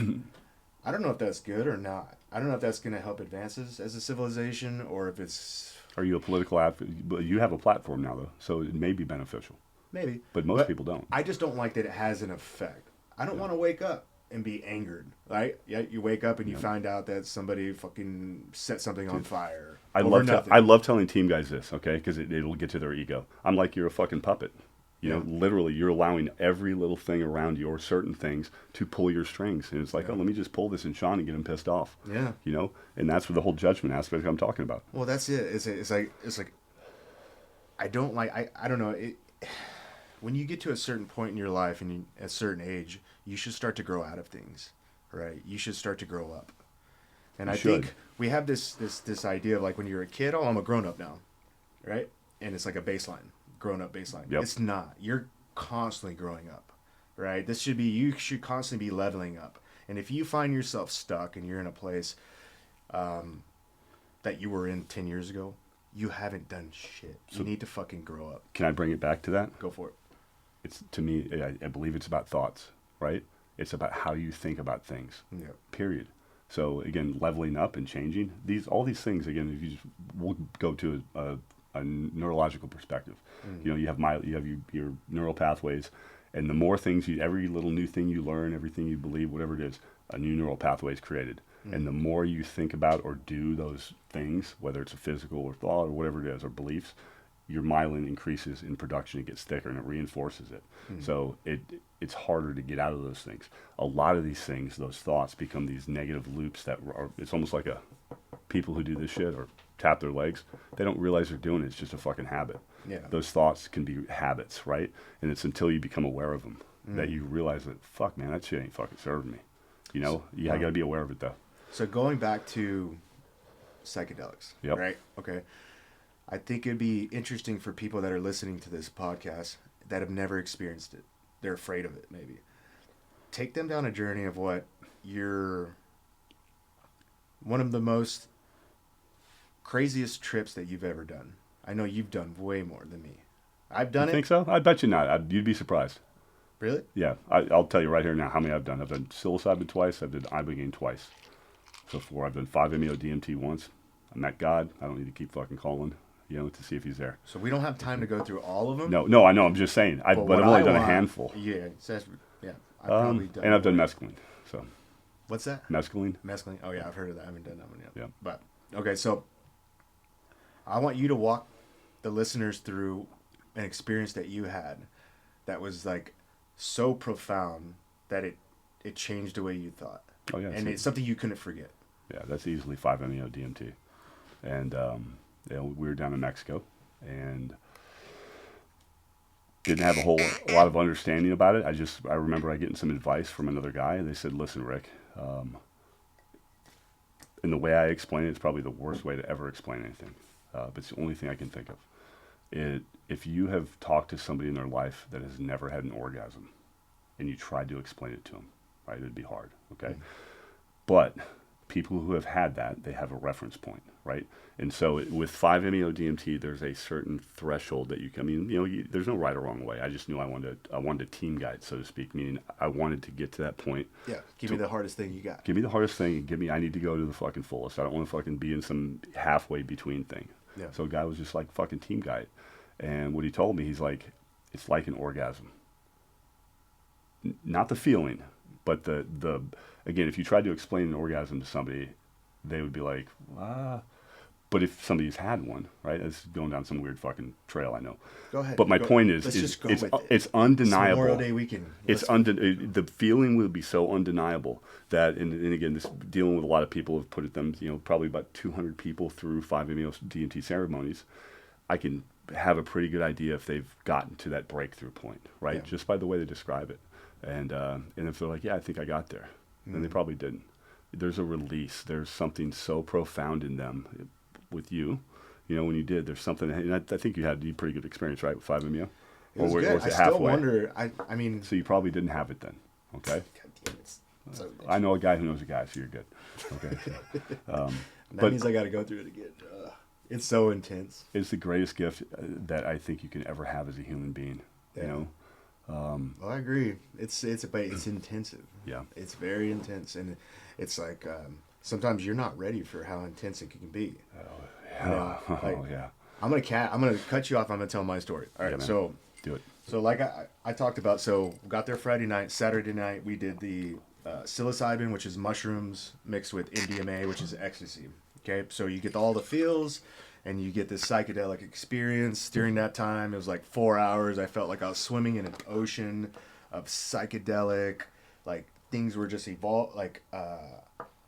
I don't know if that's good or not. I don't know if that's going to help advances as a civilization or if it's... Are you a political advocate? But you have a platform now, though, so it may be beneficial. Maybe. But most people don't. I just don't like that it has an effect. I don't want to wake up and be angered, right? Yeah, you wake up and you find out that somebody fucking set something on fire. I love telling team guys this, okay? Because it'll get to their ego. I'm like, you're a fucking puppet. Literally, you're allowing every little thing around you or certain things to pull your strings. And it's like, oh, let me just pull this in Shawn and get him pissed off. Yeah. And that's where the whole judgment aspect I'm talking about. Well, that's it. It's like I don't like, I don't know. When you get to a certain point in your life and a certain age, you should start to grow out of things, right? You should start to grow up. And I think we have this idea of like when you're a kid, oh, I'm a grown up now, right? And it's like a baseline, grown up baseline. Yep. It's not. You're constantly growing up, right? You should constantly be leveling up. And if you find yourself stuck and you're in a place that you were in 10 years ago, you haven't done shit. So you need to fucking grow up. Can I bring it back to that? Go for it. It's, to me, I believe it's about thoughts, right? It's about how you think about things. Yeah. Period. So again, leveling up and changing all these things. Again, if we'll go to a neurological perspective. You have your neural pathways, and the more things every little new thing you learn, everything you believe, whatever it is, a new neural pathway is created. And the more you think about or do those things, whether it's a physical or thought or whatever it is, or beliefs, your myelin increases in production. It gets thicker and it reinforces it. So it's harder to get out of those things. A lot of these things, those thoughts, become these negative loops that are, it's almost like people who do this shit or tap their legs, they don't realize they're doing it. It's just a fucking habit. Yeah. Those thoughts can be habits, right? And it's until you become aware of them that you realize that, fuck, man, that shit ain't fucking serving me. You know? Yeah, I got to be aware of it, though. So going back to psychedelics, Yep. right? Okay. I think it'd be interesting for people that are listening to this podcast that have never experienced it. They're afraid of it, maybe. Take them down a journey of what one of the most craziest trips that you've ever done. I know you've done way more than me. I've done You it. think so? I bet you not. You'd be surprised. Really? Yeah, I'll tell you right here now how many I've done. I've done psilocybin twice. I've done Ibogaine twice. So I've done 5-MeO-DMT once. I met God. I don't need to keep fucking calling, to see if he's there. So we don't have time to go through all of them? No, I know. I'm just saying. But I've only done a handful. Yeah, I've probably done. And I've done mescaline. So What's that? mescaline. Mescaline. Oh yeah, I've heard of that. I haven't done that one yet. Yeah. But okay, so I want you to walk the listeners through an experience that you had that was like so profound that it changed the way you thought. Oh yeah. And it's something you couldn't forget. Yeah, that's easily 5-MeO-DMT. And we were down in Mexico and didn't have a lot of understanding about it. I remember getting some advice from another guy, and they said, "Listen, Rick, and the way I explain it, it's probably the worst way to ever explain anything, but it's the only thing I can think of. If you have talked to somebody in their life that has never had an orgasm, and you tried to explain it to them, right, it'd be hard, okay? But people who have had that, they have a reference point, right? And so with 5-MeO-DMT, there's a certain threshold that there's no right or wrong way. I just knew I wanted a team guide, so to speak, meaning I wanted to get to that point. Yeah, give me the hardest thing you got. Give me the hardest thing, and I need to go to the fucking fullest. I don't want to fucking be in some halfway between thing. Yeah. So a guy was just like, fucking team guide. And what he told me, he's like, it's like an orgasm. Not the feeling, but the again, if you tried to explain an orgasm to somebody, they would be like, But if somebody's had one, right? It's going down some weird fucking trail, I know. Go ahead. But my point is, let's just go it's with it. it's undeniable. Memorial Day weekend. The feeling will be so undeniable that, and again, this dealing with a lot of people have put them, probably about 200 people through 5-MeO-DMT ceremonies. I can have a pretty good idea if they've gotten to that breakthrough point, right? Yeah. Just by the way they describe it. And if they're like, yeah, I think I got there, then they probably didn't. There's a release. There's something so profound in them with you. When you did, there's something, and I think you had a pretty good experience, right, with 5-MeO? It was good. I still wonder, I mean... So you probably didn't have it then, okay? God damn it. So I know a guy who knows a guy, so you're good. Okay. that means I got to go through it again. It's so intense. It's the greatest gift that I think you can ever have as a human being, Well, I agree. It's intensive. Yeah. It's very intense, and it's like sometimes you're not ready for how intense it can be. Yeah. I'm gonna cut you off. I'm gonna tell my story. All right. Yeah, man. So Do it. So like I talked about, so we got there Friday night. Saturday night we did the psilocybin, which is mushrooms mixed with MDMA, which is ecstasy. Okay, so you get all the feels, and you get this psychedelic experience. During that time, it was like 4 hours. I felt like I was swimming in an ocean of psychedelic, like things were just evolved. Like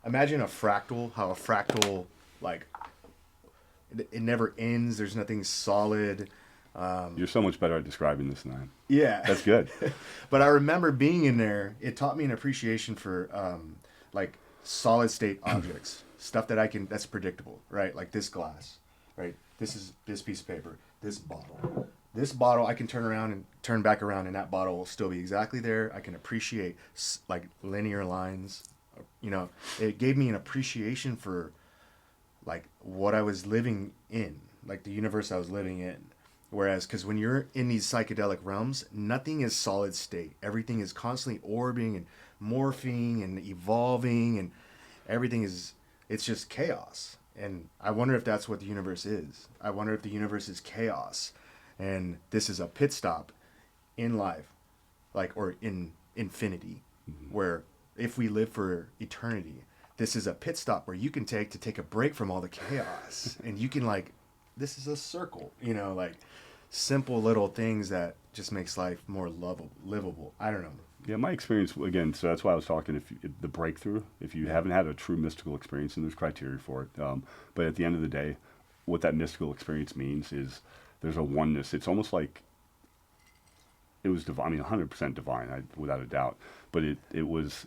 imagine a fractal, how a fractal, like it never ends. There's nothing solid. You're so much better at describing this than I am. Yeah. That's good. But I remember being in there, it taught me an appreciation for like solid state objects, stuff that's predictable, right? Like this glass, right? This piece of paper, this bottle I can turn back around and that bottle will still be exactly there. I can appreciate like linear lines, it gave me an appreciation for like what I was living in, like the universe I was living in. Whereas, because when you're in these psychedelic realms, nothing is solid state. Everything is constantly orbiting and morphing and evolving, and it's just chaos. And I wonder if that's what the universe is. I wonder if the universe is chaos, and this is a pit stop in life, like, or in infinity, where if we live for eternity, this is a pit stop where you can take a break from all the chaos. And you can like, this is a circle, you know, like simple little things that just makes life more livable. I don't know. Yeah, my experience, again, so that's why I was talking, the breakthrough, if you haven't had a true mystical experience, and there's criteria for it, but at the end of the day, what that mystical experience means is there's a oneness. It's almost like it was divine. I mean, 100% divine, without a doubt, but it was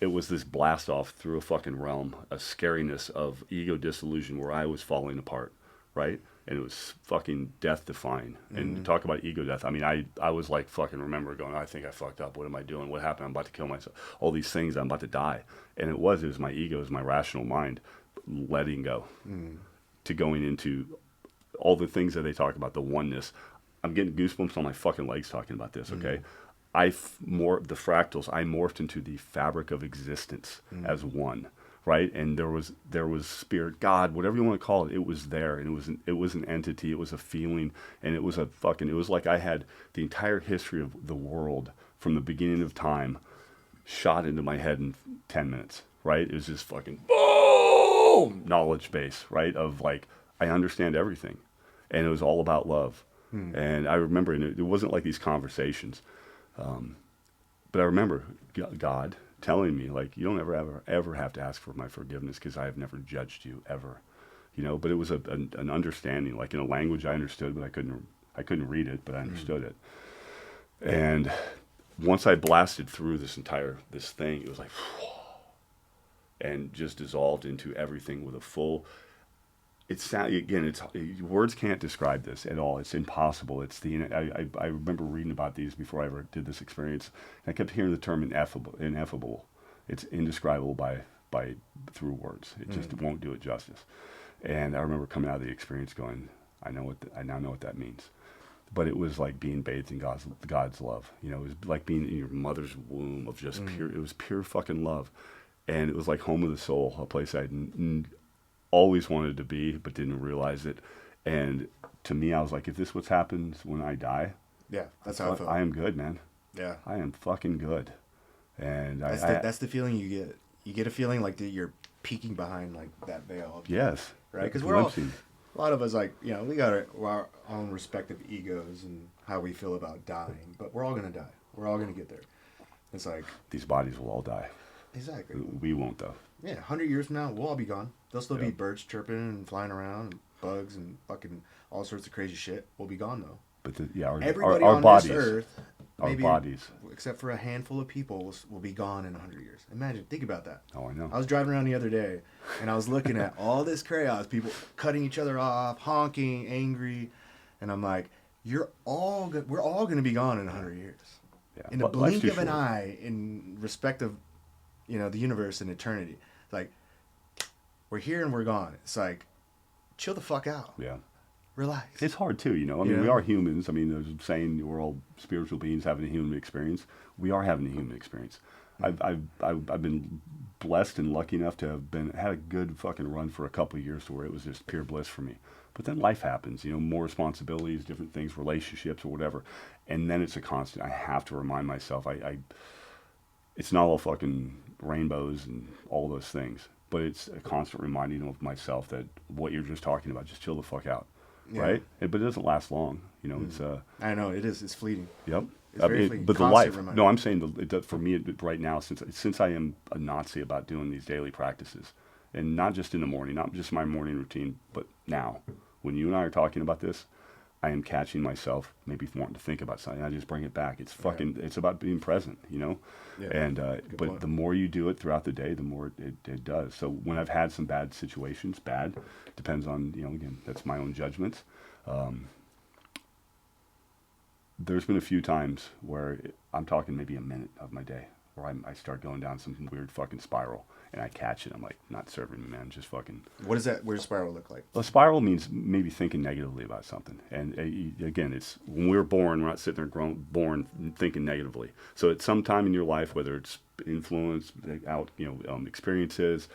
this blast off through a fucking realm, a scariness of ego disillusion where I was falling apart, right? And it was fucking death defying. And talk about ego death. I mean, I was like fucking remember going, I think I fucked up. What am I doing? What happened? I'm about to kill myself. All these things, I'm about to die. And it was my ego, it was my rational mind letting go to going into all the things that they talk about, the oneness. I'm getting goosebumps on my fucking legs talking about this, okay? The fractals, I morphed into the fabric of existence as one. Right, and there was spirit, God, whatever you want to call it. It was there, and it was an entity. It was a feeling, and it was like I had the entire history of the world from the beginning of time shot into my head in 10 minutes. Right, it was just fucking boom, knowledge base. Right, of like I understand everything, and it was all about love. And I remember, and it wasn't like these conversations, but I remember God telling me, like, you don't ever have to ask for my forgiveness because I have never judged you ever, you know. But it was an understanding, like in a language I understood, but I couldn't read it, but I understood it. And once I blasted through this thing, it was like, and just dissolved into everything with a full. Words can't describe this at all. It's impossible. I remember reading about these before I ever did this experience. And I kept hearing the term ineffable. It's indescribable through words. It just won't do it justice. And I remember coming out of the experience going, I now know what that means. But it was like being bathed in God's love. You know, it was like being in your mother's womb of just pure. It was pure fucking love, and it was like home of the soul, a place I'd always wanted to be, but didn't realize it. And to me, I was like, if this what's happens when I die, yeah, that's how I feel. I am good, man. Yeah, I am fucking good. And that's the feeling you get. You get a feeling like you're peeking behind like that veil. Yes, right. Because a lot of us, like, you know, we got our own respective egos and how we feel about dying, but we're all gonna die. We're all gonna get there. It's like these bodies will all die. Exactly. We won't though. Yeah, 100 years from now, we'll all be gone. There'll still be birds chirping and flying around, and bugs and fucking all sorts of crazy shit. We'll be gone though. But everybody our on bodies, this earth, maybe, our bodies, except for a handful of people, will be gone in 100 years. Imagine, think about that. Oh, I know. I was driving around the other day, and I was looking at all this chaos, people cutting each other off, honking, angry, and I'm like, we're all going to be gone in 100 years. Yeah. In a blink of an eye, in respect of, you know, the universe and eternity. Like, we're here and we're gone. It's like, chill the fuck out. Yeah. Relax. It's hard too, you know. I mean, we are humans. I mean, there's a saying we're all spiritual beings having a human experience. We are having a human experience. I've been blessed and lucky enough to have had a good fucking run for a couple of years to where it was just pure bliss for me. But then life happens, you know, more responsibilities, different things, relationships or whatever, and then it's a constant. I have to remind myself. It's not all fucking rainbows and all those things, but it's a constant reminding of myself that what you're just talking about, just chill the fuck out. Yeah. Right? But it doesn't last long. You know, it's I know it is. It's fleeting. Yep. It's very fleeting. But the life. Reminder. No, I'm saying for me right now, since I am a Nazi about doing these daily practices, and not just in the morning, not just my morning routine, but now, when you and I are talking about this, I am catching myself maybe wanting to think about something. I just bring it back. It's fucking. Yeah. It's about being present, you know. Yeah. And but point. The more you do it throughout the day, the more it does. So when I've had some bad situations, depends on, you know, again, that's my own judgments. There's been a few times where I'm talking maybe a minute of my day where I start going down some weird fucking spiral, and I catch it. I'm like, not serving me, man. Just fucking. What does that? Where does spiral look like? A spiral means maybe thinking negatively about something. And again, it's when we're born, we're not sitting there born thinking negatively. So at some time in your life, whether it's influence, experiences,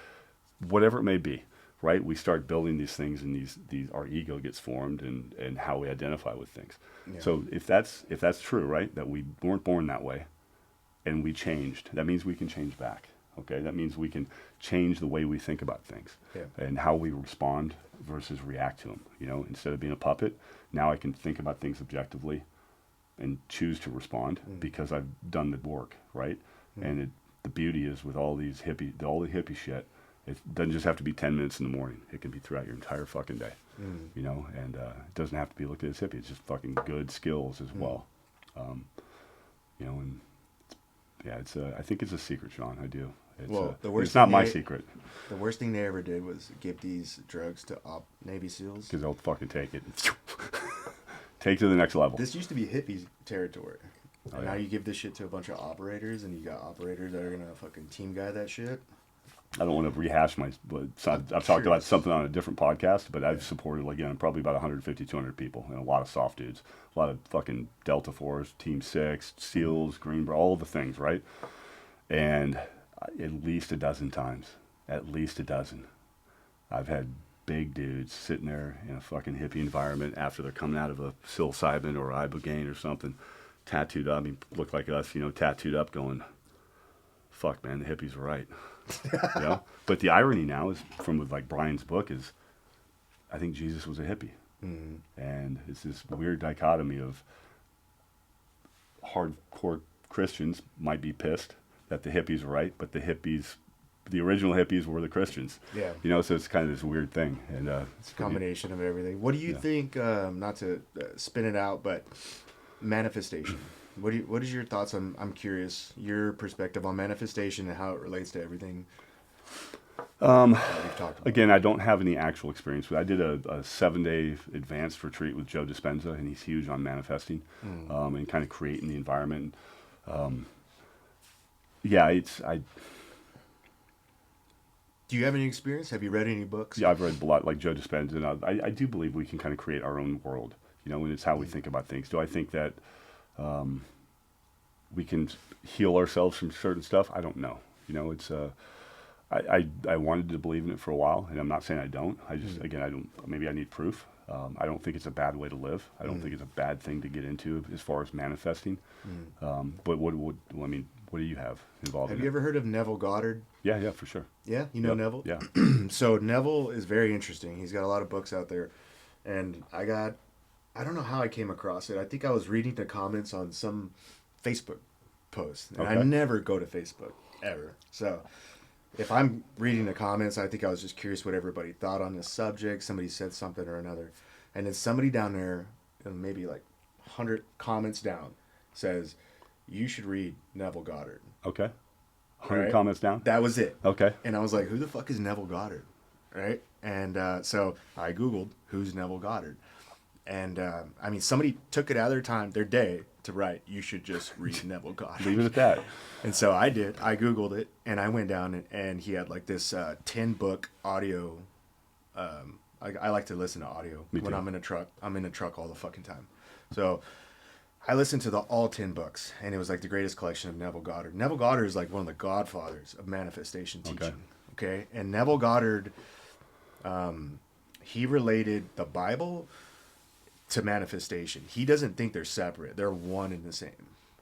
whatever it may be, right? We start building these things, and these our ego gets formed, and how we identify with things. Yeah. So if that's true, right? That we weren't born that way, and we changed, that means we can change back. Okay, that means we can change the way we think about things and how we respond versus react to them. You know, instead of being a puppet, now I can think about things objectively and choose to respond because I've done the work, right? And the beauty is with all the hippie shit, it doesn't just have to be 10 minutes in the morning. It can be throughout your entire fucking day, you know, and it doesn't have to be looked at as hippie. It's just fucking good skills as well. You know, and I think it's a secret, Shawn. I do. It's not my secret. The worst thing they ever did was give these drugs to Navy SEALs. Because they'll fucking take it. Take to the next level. This used to be hippie territory. And now you give this shit to a bunch of operators, and you got operators that are going to fucking team guy that shit. I don't want to rehash I've talked about something on a different podcast, but I've supported, again, probably about 150, 200 people, and a lot of soft dudes. A lot of fucking Delta Force, Team 6, SEALs, Green, all the things, right? And at least a dozen times, I've had big dudes sitting there in a fucking hippie environment after they're coming out of a psilocybin or Ibogaine or something, tattooed up. I mean, look like us, you know, tattooed up going, fuck, man, the hippies are right. You know? But the irony now is, from like Brian's book, is I think Jesus was a hippie. And it's this weird dichotomy of hardcore Christians might be pissed that the hippies are right, but the original hippies were the Christians. Yeah. You know, so it's kind of this weird thing. And it's a combination of everything. What do you think, not to spin it out, but manifestation? What is your thoughts on, I'm curious, your perspective on manifestation and how it relates to everything we've talked about? Again, I don't have any actual experience, but I did a 7-day advanced retreat with Joe Dispenza, and he's huge on manifesting and kind of creating the environment. Do you have any experience? Have you read any books? Yeah, I've read a lot, like Joe Dispenza, and I do believe we can kind of create our own world, you know, and it's how we think about things. Do I think that we can heal ourselves from certain stuff? I don't know. You know, it's I wanted to believe in it for a while, and I'm not saying I don't. I just maybe I need proof. I don't think it's a bad way to live. I don't think it's a bad thing to get into as far as manifesting. But what do you have involved in it? Have you ever heard of Neville Goddard? Yeah, for sure. Yeah, you know Neville? Yeah. So Neville is very interesting. He's got a lot of books out there. And I don't know how I came across it. I think I was reading the comments on some Facebook post. And I never go to Facebook, ever. So if I'm reading the comments, I think I was just curious what everybody thought on this subject. Somebody said something or another. And then somebody down there, maybe like 100 comments down, says, you should read Neville Goddard. Okay. 100 comments down? That was it. Okay. And I was like, who the fuck is Neville Goddard? Right? And so I Googled, who's Neville Goddard? And somebody took it out of their day to write, you should just read Neville Goddard. Leave it at that. And so I did. I Googled it, and I went down, and he had like this 10-book audio. I like to listen to audio when I'm in a truck. I'm in a truck all the fucking time. So I listened to all 10 books, and it was like the greatest collection of Neville Goddard. Neville Goddard is like one of the godfathers of manifestation teaching. Okay? And Neville Goddard, he related the Bible to manifestation. He doesn't think they're separate. They're one and the same.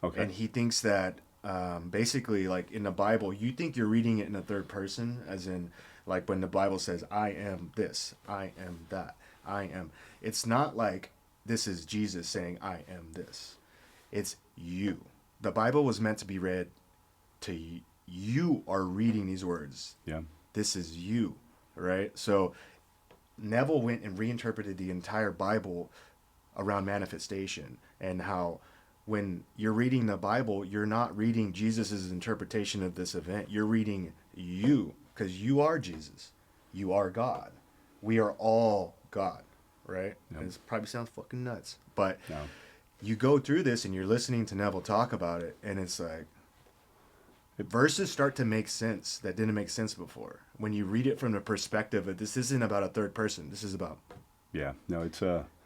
Okay. And he thinks that basically, like in the Bible, you think you're reading it in the third person, as in like when the Bible says, I am this, I am that, I am. It's not like this is Jesus saying, I am this. It's you. The Bible was meant to be read to you. You are reading these words. Yeah. This is you, right? So Neville went and reinterpreted the entire Bible around manifestation, and how when you're reading the Bible, you're not reading Jesus's interpretation of this event. You're reading you, because you are Jesus. You are God. We are all God, right? Yep. It probably sounds fucking nuts, but you go through this and you're listening to Neville talk about it, and it's like verses start to make sense that didn't make sense before. When you read it from the perspective of this isn't about a third person. This is about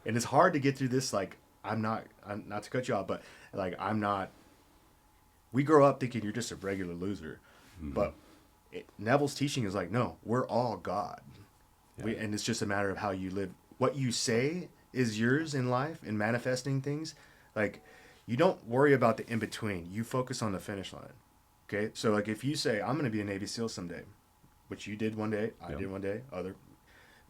and it's hard to get through this. Like I'm not to cut you off, but like we grow up thinking you're just a regular loser, but Neville's teaching is like, no, we're all God. And it's just a matter of how you live. What you say is yours in life, in manifesting things. Like, you don't worry about the in-between. You focus on the finish line. Okay, so like if you say I'm going to be a Navy SEAL someday, which you did one day, I did one day,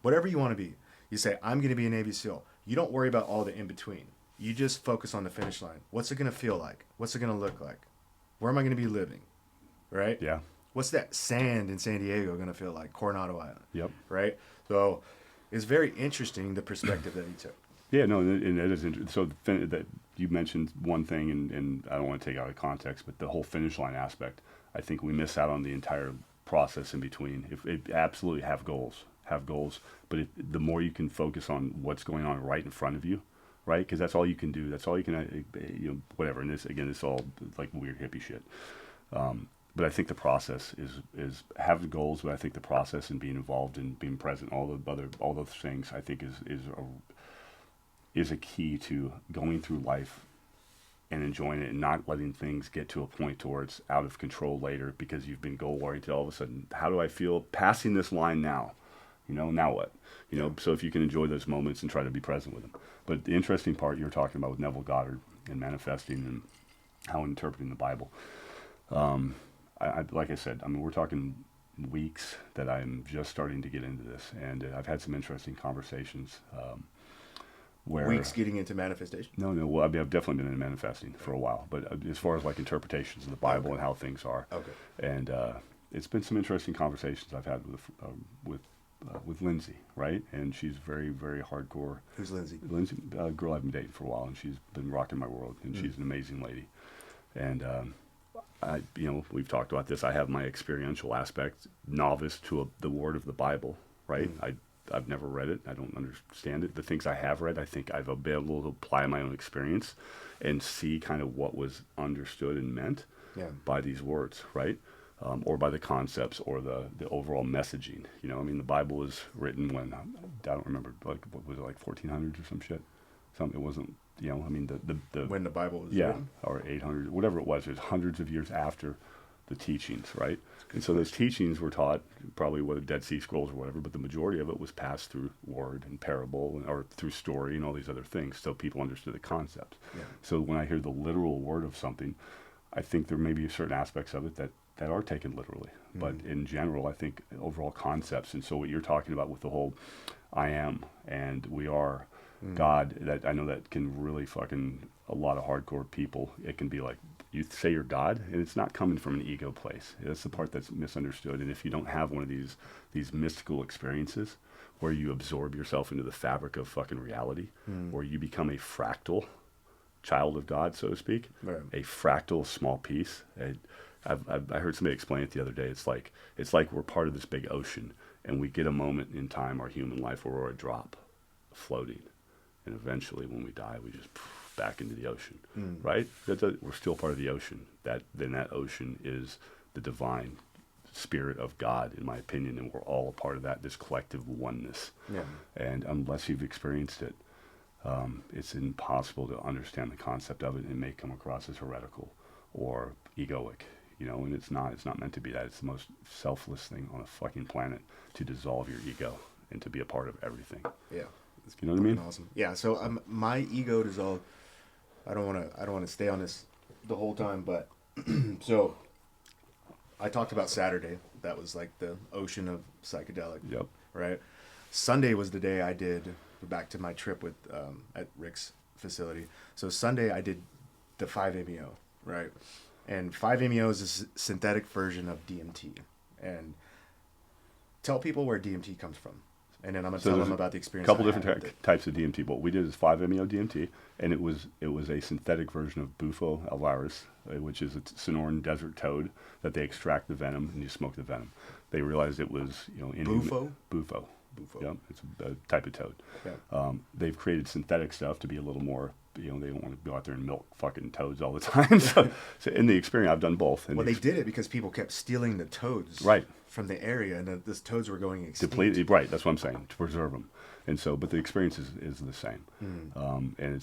whatever you want to be, you say I'm going to be a Navy SEAL. You don't worry about all the in between. You just focus on the finish line. What's it going to feel like? What's it going to look like? Where am I going to be living? Right? Yeah. What's that sand in San Diego going to feel like? Coronado Island. Yep. Right? So it's very interesting the perspective that you took. Yeah, no, and it is interesting. So that you mentioned one thing, and I don't want to take out of context, but the whole finish line aspect, I think we miss out on the entire process in between. If it absolutely have goals, but the more you can focus on what's going on right in front of you, right? Because that's all you can do. That's all you can, whatever. And this again, it's all like weird hippie shit. But I think the process is having goals. But I think the process and being involved and being present, all those things, I think is a key to going through life and enjoying it and not letting things get to a point to where it's out of control later because you've been goal oriented. All of a sudden, how do I feel passing this line now? Now what? So if you can enjoy those moments and try to be present with them. But the interesting part you're talking about with Neville Goddard and manifesting and how interpreting the Bible. Like I said, we're talking weeks that I'm just starting to get into this, and I've had some interesting conversations. Weeks getting into manifestation? No. Well, I've definitely been in manifesting for a while, but as far as like interpretations of the Bible and how things are, and it's been some interesting conversations I've had with Lindsay, right? And she's very, very hardcore. Who's Lindsay? Lindsay, a girl I've been dating for a while, and she's been rocking my world, and she's an amazing lady. And we've talked about this. I have my experiential aspect, novice to the word of the Bible, right? I've never read it. I don't understand it. The things I have read, I think I've been able to apply my own experience and see kind of what was understood and meant by these words, right? Or by the concepts or the overall messaging. The Bible was written when, I don't remember, like, what was it, like 1400s or some shit? It wasn't, the when the Bible was written? Or 800, whatever it was. It was hundreds of years after the teachings, right? And so those teachings were taught probably with the Dead Sea Scrolls or whatever, but the majority of it was passed through word and parable or through story and all these other things, so people understood the concepts. Yeah. So when I hear the literal word of something, I think there may be certain aspects of it that are taken literally. But in general, I think overall concepts, and so what you're talking about with the whole I am and we are God, that I know that can really fucking a lot of hardcore people, it can be like, you say you're God, and it's not coming from an ego place. That's the part that's misunderstood. And if you don't have one of these mystical experiences where you absorb yourself into the fabric of fucking reality, or you become a fractal child of God, so to speak, a fractal small piece. I heard somebody explain it the other day. It's like we're part of this big ocean, and we get a moment in time, our human life, where we're a drop floating, and eventually when we die, we just back into the ocean, right? We're still part of the ocean. Then that ocean is the divine spirit of God, in my opinion, and we're all a part of that, this collective oneness. Yeah. And unless you've experienced it, it's impossible to understand the concept of it, and it may come across as heretical or egoic, and it's not meant to be that. It's the most selfless thing on the fucking planet, to dissolve your ego and to be a part of everything. Yeah. You know what I mean? Awesome. Yeah. So my ego dissolved. I don't want to stay on this the whole time, but so I talked about Saturday. That was like the ocean of psychedelic. Yep. Right. Sunday was the day I did, back to my trip with at Rick's facility. So Sunday I did the 5-MeO, right? And 5-MeO is a synthetic version of DMT. And tell people where DMT comes from. And then I'm going to tell them about the experience. A couple different types of DMT. What we did is 5-MeO DMT, and it was a synthetic version of Bufo alvarez, which is a Sonoran desert toad that they extract the venom and you smoke the venom. They realized it was Bufo. Yep, it's a type of toad. Yeah. They've created synthetic stuff to be a little more. They don't want to go out there and milk fucking toads all the time. So in the experience, I've done both. Well, they did it because people kept stealing the toads. Right. From the area, and the toads were going extinct. Depleted, right? That's what I'm saying, to preserve them, and so, but the experience is the same, and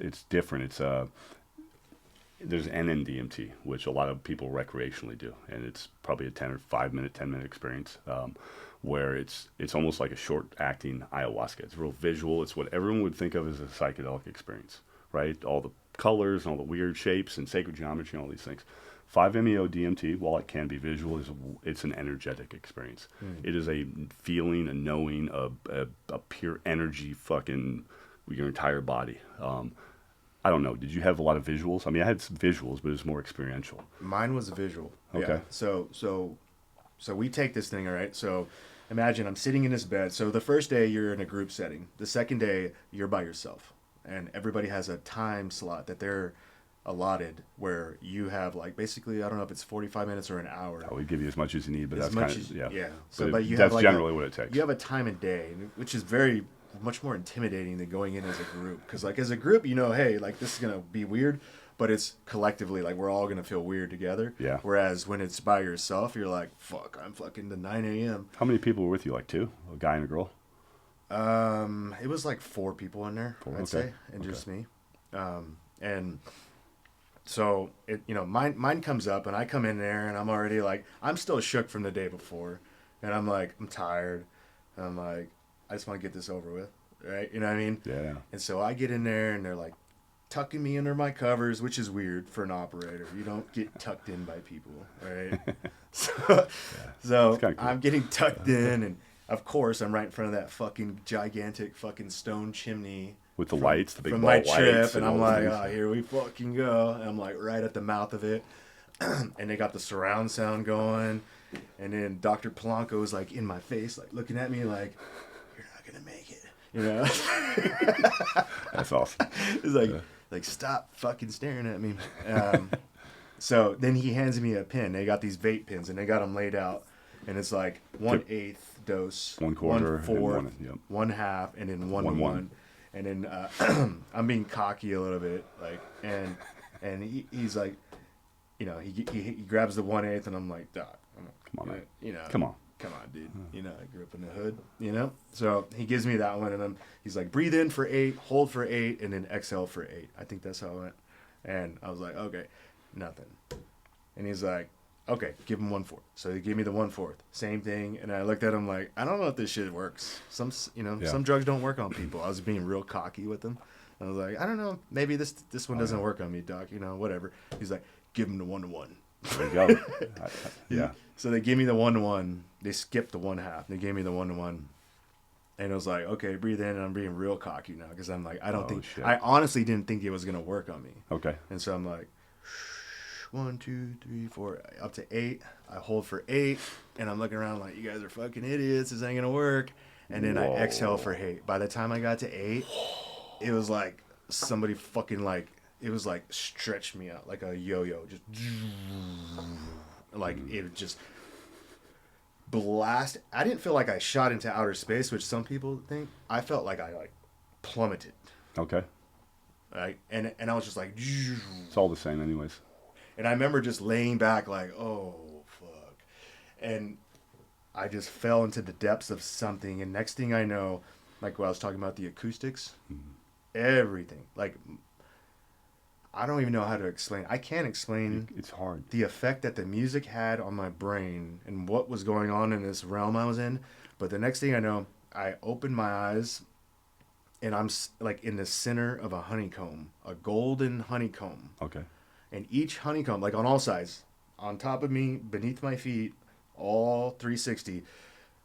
it's different. It's there's NN-DMT, which a lot of people recreationally do, and it's probably a 10 minute experience, where it's almost like a short-acting ayahuasca. It's real visual. It's what everyone would think of as a psychedelic experience, right? All the colors and all the weird shapes and sacred geometry and all these things. 5-MeO-DMT, while it can be visual, it's an energetic experience. It is a feeling, a knowing, a pure energy fucking with your entire body. I don't know. Did you have a lot of visuals? I mean, I had some visuals, but it was more experiential. Mine was visual. Okay. Yeah. So we take this thing, all right? So imagine I'm sitting in this bed. So the first day you're in a group setting. The second day you're by yourself. And everybody has a time slot that they're allotted where you have like basically, I don't know if it's 45 minutes or an hour. We give you as much as you need, but As that's much kind as, of, yeah. So, but you that's have like generally what it takes. You have a time of day, which is very much more intimidating than going in as a group. Because like as a group, you know, hey, like this is going to be weird, but it's collectively like we're all going to feel weird together. Yeah. Whereas when it's by yourself, you're like, fuck, I'm fucking to 9 a.m. How many people were with you? Like 2? A guy and a girl? It was like 4 people in there, I'd say, and just me. And so it, you know, mine comes up and I come in there and I'm already like, I'm still shook from the day before. And I'm like, I'm tired. And I'm like, I just want to get this over with. Right. You know what I mean? Yeah. And so I get in there and they're like tucking me under my covers, which is weird for an operator. You don't get tucked in by people. Right. So cool. I'm getting tucked in and of course I'm right in front of that fucking gigantic fucking stone chimney. With the lights, the big from ball my lights. trip, and I'm all like, things. oh, here we fucking go. And I'm like right at the mouth of it. And they got the surround sound going. And then Dr. Polanco is like in my face, like looking at me like, you're not going to make it. You know? That's awesome. It's like, stop fucking staring at me. So then he hands me a pin. They got these vape pins, and they got them laid out. And it's like 1/8 dose, 1/4, 1/4, yep. 1/2, and then 1/1. And then I'm being cocky a little bit, like, and he's like, you know, he grabs the 1/8, and I'm like, Doc, Come on, man. you know, Come on, dude, you know, I grew up in the hood, you know. So he gives me that one, and he's like, breathe in for 8, hold for 8, and then exhale for 8. I think that's how it went. And I was like, okay, nothing. And he's like, okay, give him 1/4. So he gave me the 1/4. Same thing. And I looked at him like, I don't know if this shit works. Some drugs don't work on people. I was being real cocky with him. I was like, I don't know. Maybe this one doesn't work on me, Doc. You know, whatever. He's like, give him the 1/1. there you go. Yeah. So they gave me the 1/1. They skipped the 1/2. They gave me the 1/1. And I was like, okay, breathe in. And I'm being real cocky now because I'm like, I honestly didn't think it was going to work on me. Okay. And so I'm like, 1, 2, 3, 4, up to 8. I hold for 8, and I'm looking around like, you guys are fucking idiots. This ain't gonna work. And then I exhale for 8. By the time I got to 8, it was like somebody fucking like, it was like stretched me out like a yo-yo, just like it just blast. I didn't feel like I shot into outer space, which some people think. I felt like I like plummeted. Okay. Right, and I was just like, It's all the same, anyways. and I remember just laying back like, oh fuck, and I just fell into the depths of something. And next thing I know, like when I was talking about the acoustics, everything, like I don't even know how to explain. I can't explain. It's hard. The effect that the music had on my brain and what was going on in this realm I was in. But the next thing I know, I opened my eyes. And I'm like in the center of a honeycomb, a golden honeycomb. Okay. And each honeycomb, like on all sides, on top of me, beneath my feet, all 360,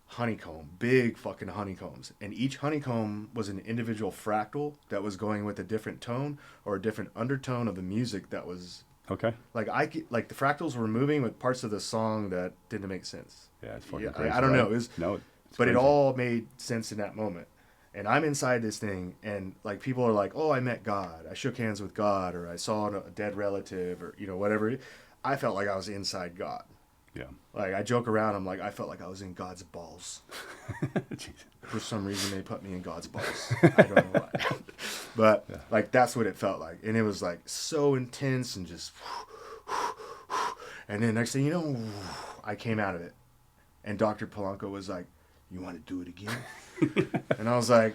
honeycomb, big fucking honeycombs. And each honeycomb was an individual fractal that was going with a different tone or a different undertone of the music that was. Okay. Like the fractals were moving with parts of the song that didn't make sense. Yeah, it's fucking crazy. I don't know. It's but crazy. it all made sense in that moment. And I'm inside this thing, and like people are like, "Oh, I met God. I shook hands with God, or I saw a dead relative, or whatever." I felt like I was inside God. Yeah. Like I joke around. I'm like, I felt like I was in God's balls. For some reason, they put me in God's balls. I don't know why, but like that's what it felt like, and it was like so intense and just. And then next thing you know, I came out of it, and Dr. Polanco was like, "You want to do it again?" And I was like,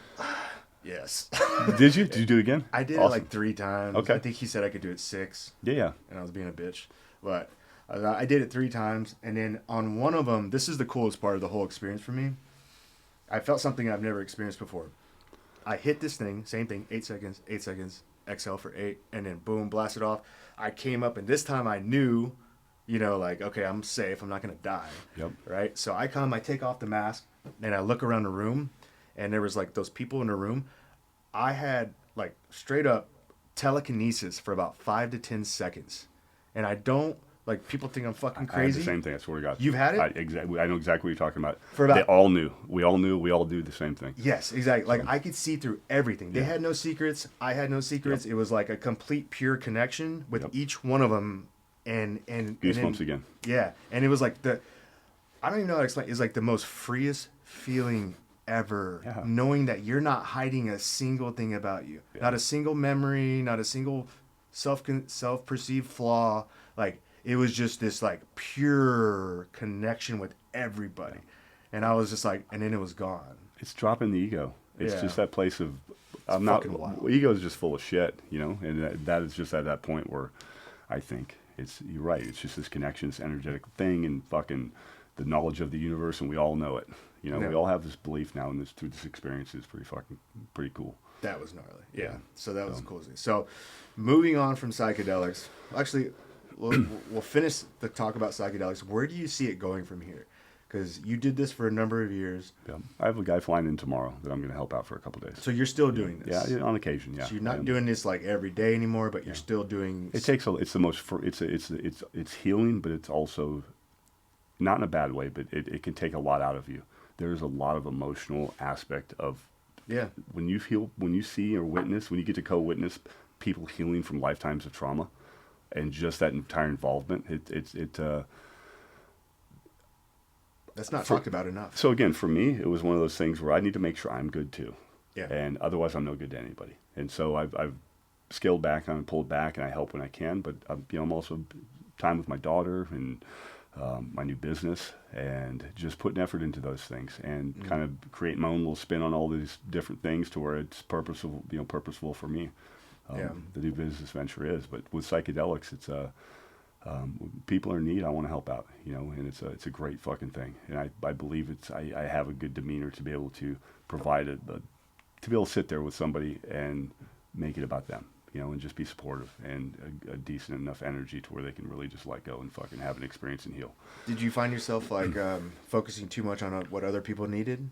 yes. Did you? Did you do it again? I did Awesome. it like 3 times. Okay. I think he said I could do it 6. Yeah. And I was being a bitch. But I did it 3 times. And then on one of them, this is the coolest part of the whole experience for me. I felt something I've never experienced before. I hit this thing, same thing, 8 seconds, exhale for 8, and then boom, blast it off. I came up, and this time I knew You know, like, okay, I'm safe. I'm not going to die. Yep. Right? So I take off the mask, and I look around the room, and there was like those people in the room. I had like straight up telekinesis for about 5 to 10 seconds. And I don't, like, people think I'm fucking I had crazy. the same thing. I swear to God. You've had it? I know exactly what you're talking about. For about- They all knew. We all knew. We all do the same thing. Yes, exactly. Like, I could see through everything. They Yeah. had no secrets. I had no secrets. Yep. It was like a complete pure connection with Yep. each one of them. And Goosebumps again. Yeah. And it was like I don't even know how to explain. It's like the most freest feeling ever. Yeah. Knowing that you're not hiding a single thing about you. Yeah. Not a single memory, not a single self-perceived flaw. Like, it was just this like pure connection with everybody. And I was just like, and then it was gone. It's dropping the ego. It's Yeah. just that place of It's I'm not. fucking wild. Ego is just full of shit, and that is just at that point where I think you're right. It's just this connection, this energetic thing, and fucking the knowledge of the universe, and we all know it. Yeah. We all have this belief now, and this through this experience is pretty cool. That was gnarly. Yeah. Yeah. So that was cool. So moving on from psychedelics, actually, we'll finish the talk about psychedelics. Where do you see it going from here? Because you did this for a number of years. Yeah. I have a guy flying in tomorrow that I'm going to help out for a couple days. So you're still doing this. Yeah, on occasion. Yeah. So you're not doing this like every day anymore, but you're still doing. It's the most. It's healing, but it's also not in a bad way. But it can take a lot out of you. There's a lot of emotional aspect of. Yeah. When you see or witness, when you get to co-witness people healing from lifetimes of trauma, and just that entire involvement, That's not talked about enough. So again, for me, it was one of those things where I need to make sure I'm good too. Yeah. And otherwise, I'm no good to anybody. And so I've scaled back, and pulled back, and I help when I can. But I'm also time with my daughter and my new business, and just putting effort into those things, and kind of create my own little spin on all these different things to where it's purposeful for me. The new business venture is. But with psychedelics, it's people are in need. I want to help out, and it's a great fucking thing. And I believe I have a good demeanor to be able to provide to be able to sit there with somebody and make it about them, and just be supportive and a decent enough energy to where they can really just let go and fucking have an experience and heal. Did you find yourself like focusing too much on what other people needed?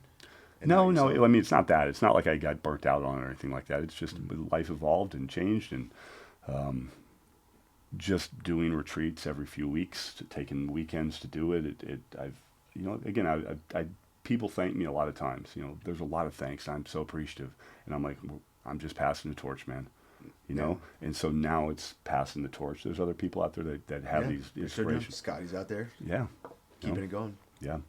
And No. not yourself? I mean, it's not that. It's not like I got burnt out on it or anything like that. It's just life evolved and changed, and just doing retreats every few weeks, taking weekends to do it. People thank me a lot of times. There's a lot of thanks. I'm so appreciative, and I'm like, I'm just passing the torch, man. And so now it's passing the torch. There's other people out there that have these inspirations. Scotty's out there Yeah, keeping it going. yeah.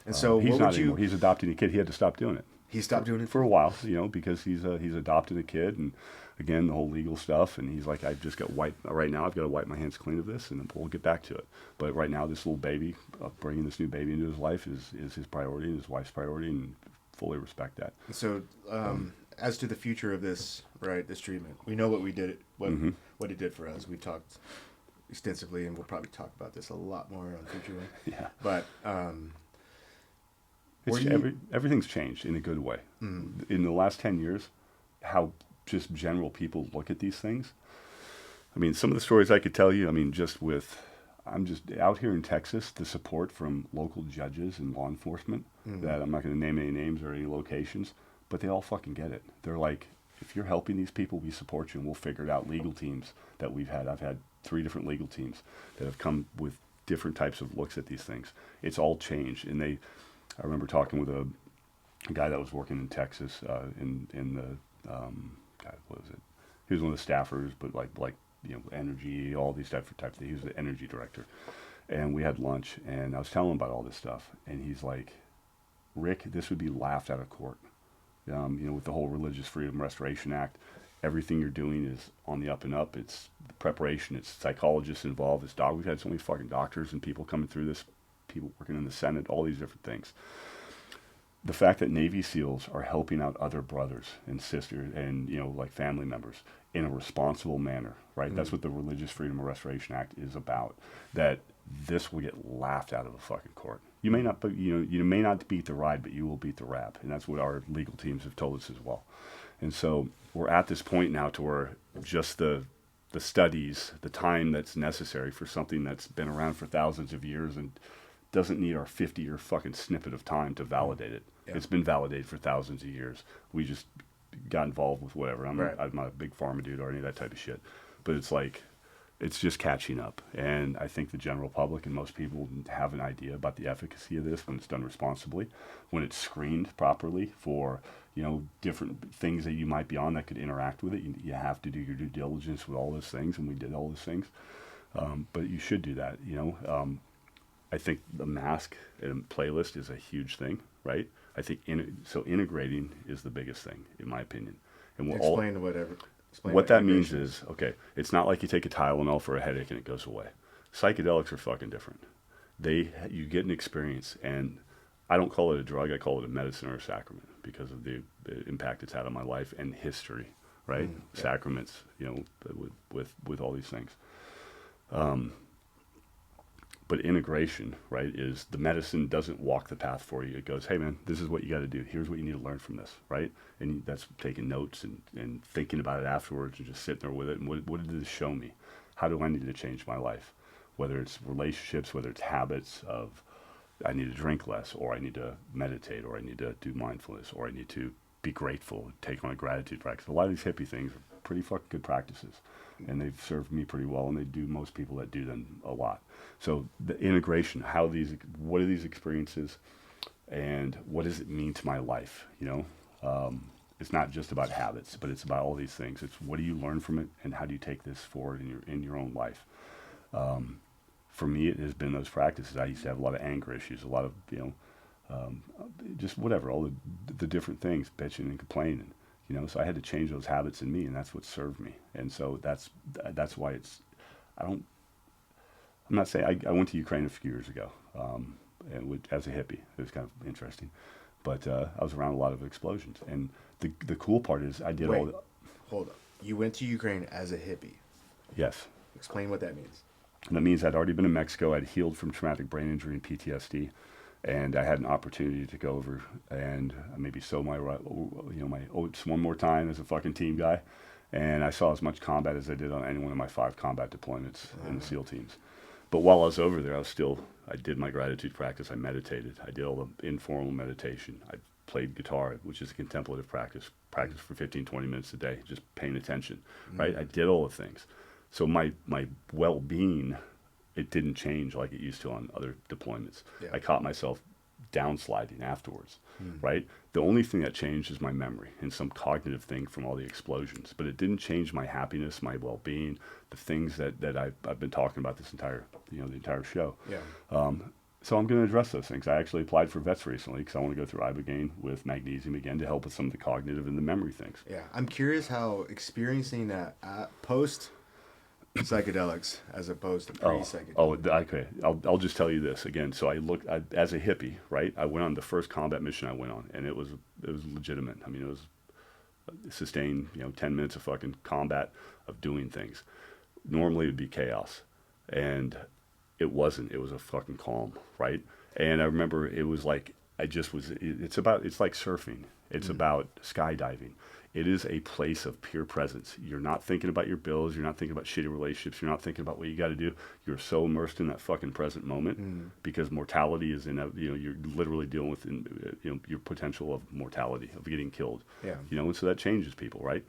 And so he's what not would you? anymore. He's adopting a kid. He had to stop doing it. He stopped doing it For a while, because he's adopted a kid, and again the whole legal stuff, and he's like, I've just got right now I've got to wipe my hands clean of this, and we'll get back to it. But right now, this little baby, bringing this new baby into his life is his priority and his wife's priority, and fully respect that. So, as to the future of this treatment, we know what we did, what it did for us. We talked extensively, and we'll probably talk about this a lot more on Future One. Yeah. But everything's changed in a good way. In the last 10 years, how just general people look at these things. I mean, some of the stories I could tell you, I'm just out here in Texas, the support from local judges and law enforcement, that I'm not going to name any names or any locations, but they all fucking get it. They're like, if you're helping these people, we support you, and we'll figure it out. Legal teams that I've had 3 different legal teams that have come with different types of looks at these things. It's all changed. And I remember talking with a guy that was working in Texas, in the, God, what was it? He was one of the staffers, but like energy, all these different types of things. He was the energy director. And we had lunch, and I was telling him about all this stuff. And he's like, Rick, this would be laughed out of court. With the whole Religious Freedom Restoration Act, everything you're doing is on the up and up. It's the preparation. It's psychologists involved. It's we've had so many fucking doctors and people coming through this, people working in the Senate, all these different things. The fact that Navy SEALs are helping out other brothers and sisters and, like family members in a responsible manner, right? That's what the Religious Freedom Restoration Act is about. That this will get laughed out of a fucking court. You may not, you may not beat the ride, but you will beat the rap. And that's what our legal teams have told us as well. And so we're at this point now to where just the the studies, the time that's necessary for something that's been around for thousands of years and doesn't need our 50-year fucking snippet of time to validate it. Yeah. It's been validated for thousands of years. We just got involved with whatever. I'm not a big pharma dude or any of that type of shit. But it's like, it's just catching up. And I think the general public and most people have an idea about the efficacy of this when it's done responsibly, when it's screened properly for, you know, different things that you might be on that could interact with it. You have to do your due diligence with all those things, and we did all those things. But you should do that, you know. I think the mask and playlist is a huge thing, right? I think so integrating is the biggest thing, in my opinion. And Explain what that means is, okay, it's not like you take a Tylenol for a headache and it goes away. Psychedelics are fucking different. You get an experience, and I don't call it a drug, I call it a medicine or a sacrament because of the impact it's had on my life and history, right? Yeah. Sacraments, you know, with all these things. But integration, right, is the medicine doesn't walk the path for you. It goes, hey, man, this is what you got to do. Here's what you need to learn from this, right? And that's taking notes and thinking about it afterwards and just sitting there with it. And what did this show me? How do I need to change my life? Whether it's relationships, whether it's habits of I need to drink less, or I need to meditate, or I need to do mindfulness, or I need to be grateful, take on a gratitude practice. A lot of these hippie things are pretty fucking good practices. And they've served me pretty well, and they do most people that do them a lot. So the integration, what are these experiences, and what does it mean to my life? You know, it's not just about habits, but it's about all these things. It's what do you learn from it, and how do you take this forward in your own life? For me, it has been those practices. I used to have a lot of anger issues, a lot of just whatever, all the different things, bitching and complaining. You know, so I had to change those habits in me, and that's what served me. And so that's why I'm not saying I went to Ukraine a few years ago, as a hippie. It was kind of interesting, but I was around a lot of explosions. And the cool part is I did all. Hold up, you went to Ukraine as a hippie. Yes. Explain what that means. And that means I'd already been in Mexico. I'd healed from traumatic brain injury and PTSD. And I had an opportunity to go over and maybe sow my oats one more time as a fucking team guy. And I saw as much combat as I did on any one of my 5 combat deployments in the SEAL teams. But while I was over there, I did my gratitude practice. I meditated. I did all the informal meditation. I played guitar, which is a contemplative practice for 15, 20 minutes a day, just paying attention, right? I did all the things. So my well-being, it didn't change like it used to on other deployments. Yeah. I caught myself downsliding afterwards, right? The only thing that changed is my memory and some cognitive thing from all the explosions. But it didn't change my happiness, my well-being, the things that I've been talking about this entire, the entire show. Yeah. So I'm going to address those things. I actually applied for vets recently because I want to go through Ibogaine with magnesium again to help with some of the cognitive and the memory things. Yeah. I'm curious how experiencing that post psychedelics as opposed to pre-psychedelics. Okay. I'll just tell you this again. So I as a hippie, right? I went on the first combat mission I went on, and it was legitimate. I mean, it was sustained, 10 minutes of fucking combat of doing things. Normally it'd be chaos, and it wasn't. It was a fucking calm, right? And I remember it was like it's like surfing. It's about skydiving. It is a place of pure presence. You're not thinking about your bills. You're not thinking about shitty relationships. You're not thinking about what you got to do. You're so immersed in that fucking present moment because mortality is you're literally dealing with your potential of mortality, of getting killed. Yeah. And so that changes people, right?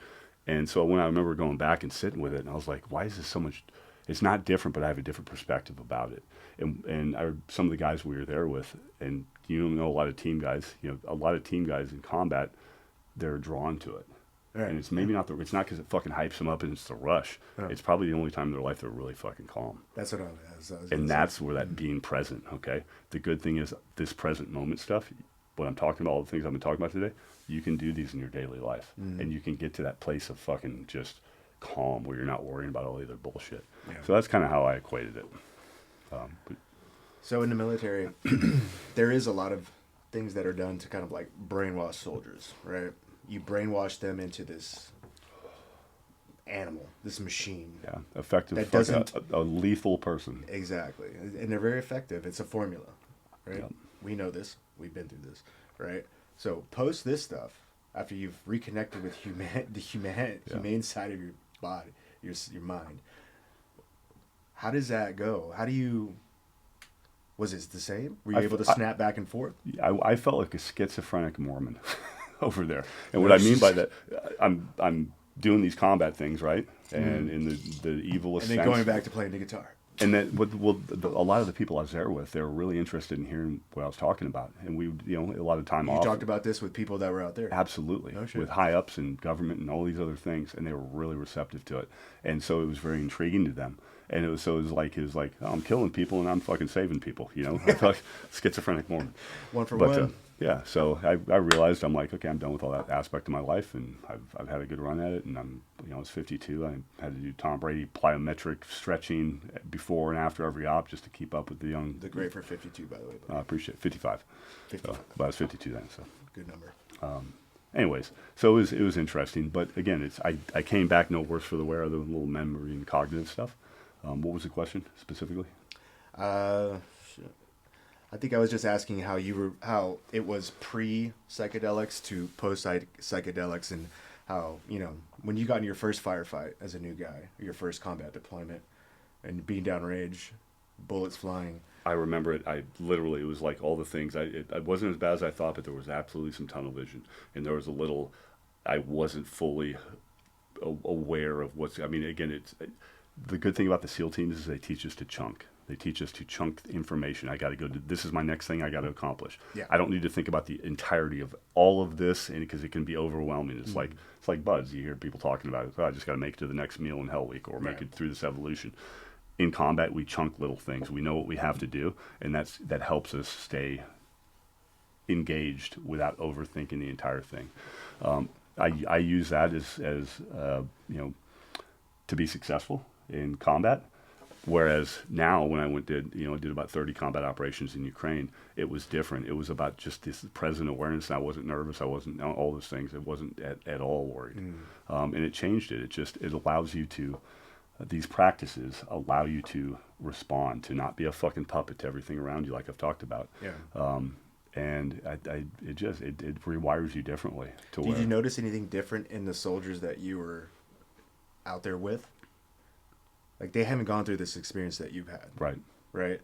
And so when I remember going back and sitting with it, and I was like, why is this so much? It's not different, but I have a different perspective about it. And some of the guys we were there with, and a lot of team guys, a lot of team guys in combat, they're drawn to it. Right. And it's maybe not it's not because it fucking hypes them up and it's the rush. Oh. It's probably the only time in their life they're really fucking calm. That's what I was and that's where that being present, okay? The good thing is this present moment stuff, what I'm talking about, all the things I've been talking about today, you can do these in your daily life. And you can get to that place of fucking just calm where you're not worrying about all the other bullshit. Yeah. So that's kind of how I equated it. So in the military, there is a lot of things that are done to kind of like brainwash soldiers, right? You brainwash them into this animal, this machine. Yeah, effective. That doesn't a lethal person. Exactly, and they're very effective. It's a formula, right? Yep. We know this. We've been through this, right? So post this stuff after you've reconnected with the humane side of your body, your mind. How does that go? How do you? Was it the same? Were you able to snap back and forth? I felt like a schizophrenic Mormon over there. And what I mean by that, I'm doing these combat things, right? And in the evilest sense. And then going back to playing the guitar. And then, a lot of the people I was there with, they were really interested in hearing what I was talking about. And we, a lot of time off. You talked about this with people that were out there? Absolutely. Oh, shit. With high ups and government and all these other things. And they were really receptive to it. And so it was very intriguing to them. And it was like, oh, I'm killing people and I'm fucking saving people, I felt like schizophrenic Mormon. One for one. Yeah, so I realized, I'm like, okay, I'm done with all that aspect of my life, and I've had a good run at it, and I was 52. I had to do Tom Brady plyometric stretching before and after every op just to keep up with the young. The great for 52, by the way. I appreciate it. 55. 55. So, but I was 52 then, so. Good number. Anyways, so it was interesting, but again, I came back no worse for the wear of the little memory and cognitive stuff. What was the question specifically? I think I was just asking how it was pre-psychedelics to post-psychedelics, and how, when you got in your first firefight as a new guy, your first combat deployment, and being downrange, bullets flying. I remember it. It was like all the things. It wasn't as bad as I thought, but there was absolutely some tunnel vision, and there was I wasn't fully aware of again, it's the good thing about the SEAL teams is they teach us to chunk. They teach us to chunk information. I got to go to, this is my next thing I got to accomplish. Yeah. I don't need to think about the entirety of all of this, and because it can be overwhelming. It's like buds. You hear people talking about it. Oh, I just got to make it to the next meal in Hell Week, or make it through this evolution. In combat, we chunk little things. We know what we have to do, and that helps us stay engaged without overthinking the entire thing. I use that as to be successful in combat. Whereas now, when I did about 30 combat operations in Ukraine, it was different. It was about just this present awareness. And I wasn't nervous. I wasn't all those things. It wasn't at all worried. And it changed it. It allows you to, these practices allow you to respond, to not be a fucking puppet to everything around you, like I've talked about. Yeah. And it rewires you differently. Did you notice anything different in the soldiers that you were out there with? Like, they haven't gone through this experience that you've had. Right.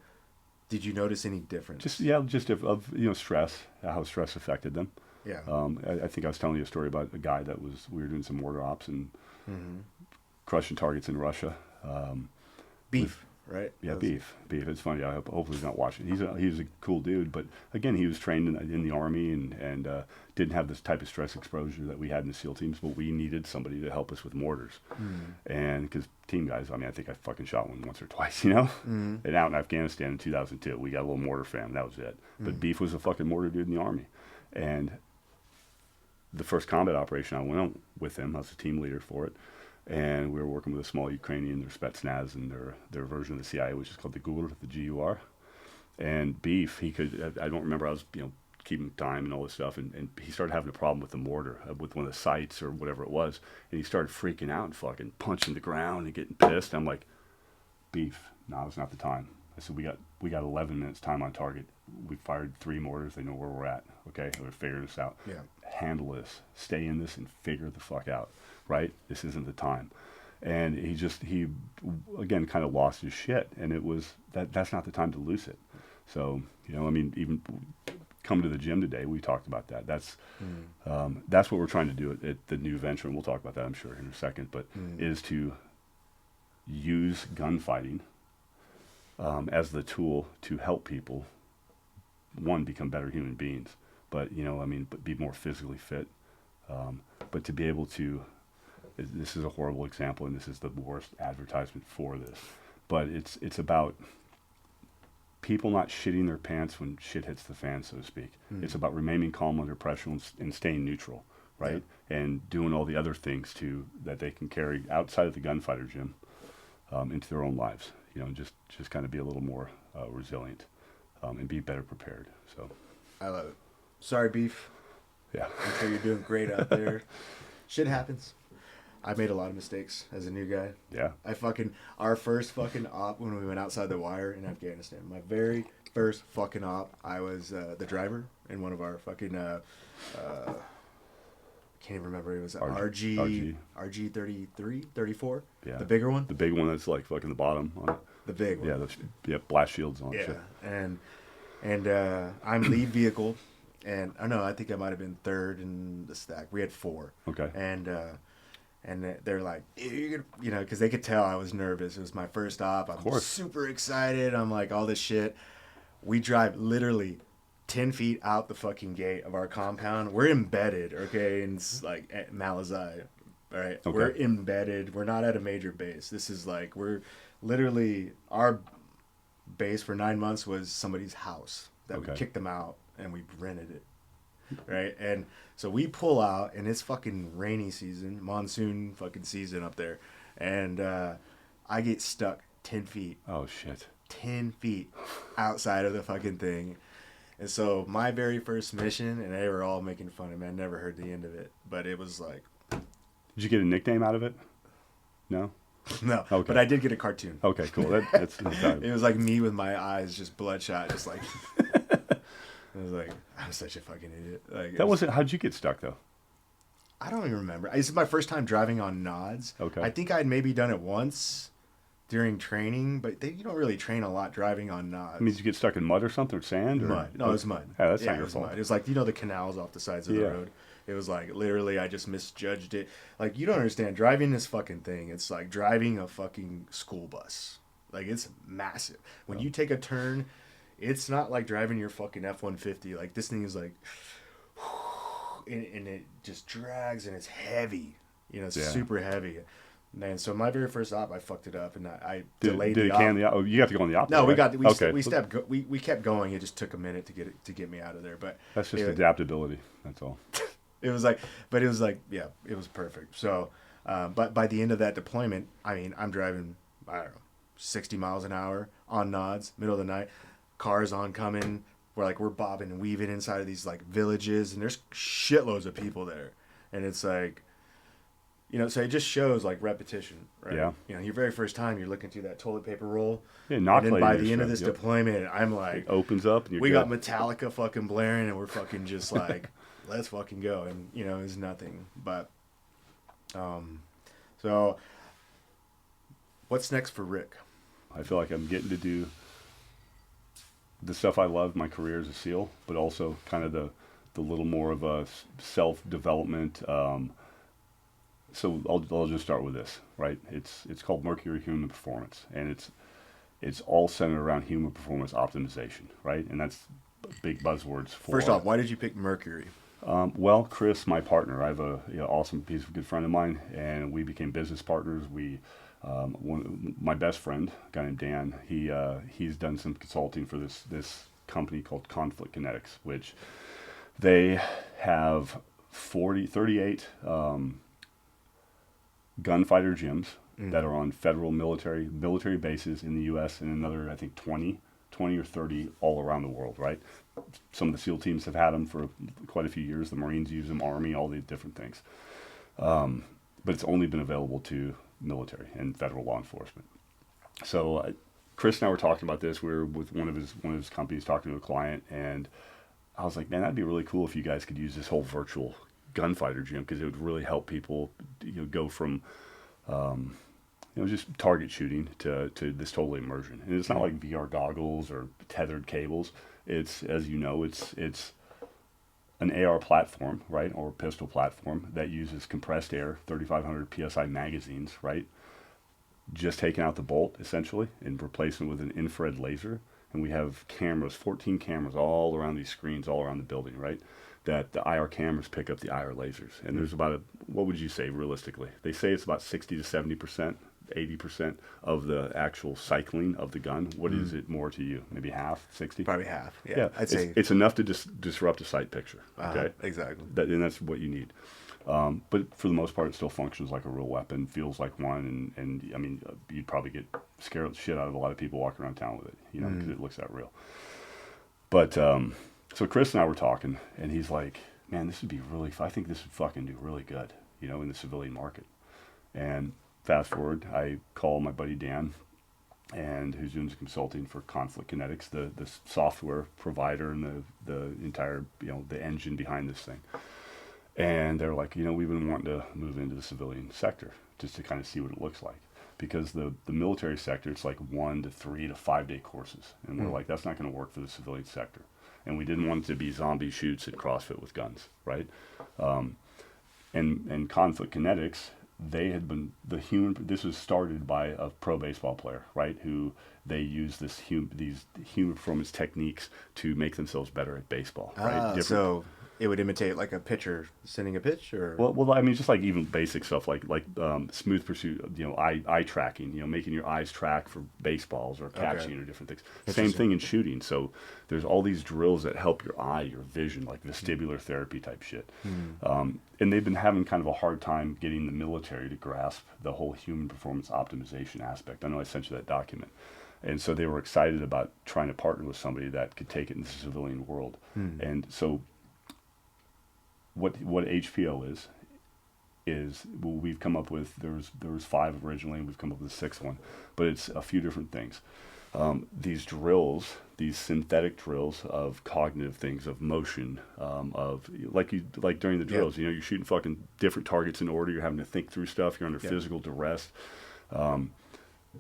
Did you notice any difference? Just of stress, how stress affected them. Yeah. I think I was telling you a story about a guy we were doing some mortar ops and crushing targets in Russia. Beef, right? Yeah, beef. It's funny. Hopefully he's not watching. He's a cool dude, but again, he was trained in the Army and didn't have this type of stress exposure that we had in the SEAL teams, but we needed somebody to help us with mortars. And because team guys, I think I fucking shot one once or twice, And out in Afghanistan in 2002, we got a little mortar fam. That was it. But Beef was a fucking mortar dude in the Army. And the first combat operation I went on with him, I was the team leader for it. And we were working with a small Ukrainian, their Spetsnaz, and their version of the CIA, which is called the GUR, the GUR. And Beef, I don't remember, I was, keeping time and all this stuff, and he started having a problem with the mortar, with one of the sights or whatever it was, and he started freaking out and fucking punching the ground and getting pissed. I'm like, Beef, no, it's not the time. I said, we got 11 minutes time on target. We fired 3 mortars. They know where we're at. Okay, we're figuring this out. Yeah. Handle this. Stay in this and figure the fuck out. Right? This isn't the time. And he again kind of lost his shit, and it was that's not the time to lose it. So even come to the gym today, we talked about that. That's what we're trying to do at the new venture, and we'll talk about that, I'm sure, in a second. But is to use gunfighting as the tool to help people, one, become better human beings, but but be more physically fit, but to be able to. This is a horrible example, and this is the worst advertisement for this, but it's about people not shitting their pants when shit hits the fan, so to speak. It's about remaining calm under pressure and staying neutral, right? Yeah. And doing all the other things that they can carry outside of the gunfighter gym into their own lives. Just kind of be a little more resilient and be better prepared. So, I love it. Sorry, Beef. Yeah. I'm sure you're doing great out there. Shit happens. I made a lot of mistakes as a new guy. Yeah. Our first fucking op when we went outside the wire in Afghanistan. My very first fucking op, I was the driver in one of our fucking, can't can't even remember. It was RG. RG 33, 34. Yeah. The bigger one. The big one that's like fucking the bottom on it. The big one. Yeah, blast shields on it. Yeah, Shit. and I'm lead vehicle, and I know I think I might have been third in the stack. We had 4. Okay. And they're like, you know, because they could tell I was nervous. It was my first stop. I'm super excited. I'm like, all this shit. We drive literally 10 feet out the fucking gate of our compound. We're embedded, okay, in like at Malazai, all right? Okay. We're embedded. We're not at a major base. This is like, we're literally, our base for 9 months was somebody's house that we kicked them out and we rented it, right? And so we pull out, and it's fucking rainy season, monsoon fucking season up there, and I get stuck 10 feet. Oh, shit. 10 feet outside of the fucking thing. And so my very first mission, and they were all making fun of me. I never heard the end of it, but it was like... Did you get a nickname out of it? No? No, okay. But I did get a cartoon. Okay, cool. That's it was like me with my eyes just bloodshot, just like... I was like, I'm such a fucking idiot. Like, that wasn't... How'd you get stuck, though? I don't even remember. This is my first time driving on nods. Okay. I think I'd maybe done it once during training, but you don't really train a lot driving on nods. I mean, did you get stuck in mud or something, or sand? Or? Mud. No, it was mud. Yeah, that's not your fault. Mud. It was like, you know, the canals off the sides of the road. It was like, literally, I just misjudged it. Like, you don't understand. Driving this fucking thing, it's like driving a fucking school bus. Like, it's massive. When you take a turn, it's not like driving your fucking F-150. Like, this thing is like, and it just drags, and it's heavy. You know, it's super heavy. And so my very first op, I fucked it up, and I delayed the op. Oh, you have to go on the op. No, we kept going. It just took a minute to get me out of there. But that's just adaptability. That's all. It was like, it was perfect. So, but by the end of that deployment, I mean, I'm driving, I don't know, 60 miles an hour on nods, middle of the night, cars oncoming. We're bobbing and weaving inside of these like villages, and there's shitloads of people there, and it's like, you know, so it just shows like repetition, right? Yeah. You know, your very first time you're looking through that toilet paper roll, and then by the end of this deployment, I'm like, it opens up, and we got Metallica fucking blaring, and we're fucking just like, let's fucking go, and you know, it's nothing. But, so, what's next for Rick? I feel like I'm getting to do the stuff I love, my career as a SEAL, but also kind of the little more of a self-development. So I'll just start with this, right? It's called Mercury Human Performance, and it's all centered around human performance optimization, right? And that's big buzzwords for. First off, why did you pick Mercury? Well, Chris, my partner, I have he's a good friend of mine, and we became business partners. My best friend, a guy named Dan, he's done some consulting for this company called Conflict Kinetics, which they have 38 gunfighter gyms that are on federal military bases in the U.S. and another, I think, 20 or 30 all around the world, right? Some of the SEAL teams have had them for quite a few years. The Marines use them, Army, all the different things. But it's only been available to military and federal law enforcement. So Chris and I were talking about this. We were with one of his companies talking to a client, and I was like, man, that'd be really cool if you guys could use this whole virtual gunfighter gym, because it would really help people, go from just target shooting to this total immersion. And it's not like VR goggles or tethered cables. It's, as you know, it's an AR platform, right, or a pistol platform that uses compressed air, 3,500 PSI magazines, right, just taking out the bolt, essentially, and replacing it with an infrared laser. And we have 14 cameras all around these screens, all around the building, right, that the IR cameras pick up the IR lasers. And there's about what would you say realistically? They say it's about 60 to 70%, 80% of the actual cycling of the gun. What is it more to you? Maybe half, 60? Probably half. Yeah, I'd say it's enough to disrupt a sight picture. Okay, exactly. And that's what you need. But for the most part, it still functions like a real weapon, feels like one, and I mean, you'd probably get scared the shit out of a lot of people walking around town with it, because it looks that real. But so Chris and I were talking, and he's like, man, this would be really, I think this would fucking do really good, in the civilian market. And fast forward, I call my buddy Dan, and who's doing consulting for Conflict Kinetics, the software provider and the entire, the engine behind this thing. And they're like, we've been wanting to move into the civilian sector just to kind of see what it looks like. Because the military sector, it's like 1 to 3 to 5 day courses. And we're like, that's not going to work for the civilian sector. And we didn't want it to be zombie shoots at CrossFit with guns, right? And conflict kinetics, they had been this was started by a pro baseball player, right? Who they use these human performance techniques to make themselves better at baseball, right? So it would imitate like a pitcher sending a pitch, or well, I mean, just like even basic stuff like smooth pursuit, eye tracking, making your eyes track for baseballs or catching or different things. Same thing in shooting. So there's all these drills that help your eye, your vision, like vestibular therapy type shit. And they've been having kind of a hard time getting the military to grasp the whole human performance optimization aspect. I know I sent you that document. And so they were excited about trying to partner with somebody that could take it in the civilian world. And so what HPO is we've come up with, there was 5 originally, and we've come up with a 6th one, but it's a few different things. These drills, these synthetic drills of cognitive things, of motion, of like during the drills, you're shooting fucking different targets in order, you're having to think through stuff, you're under physical duress.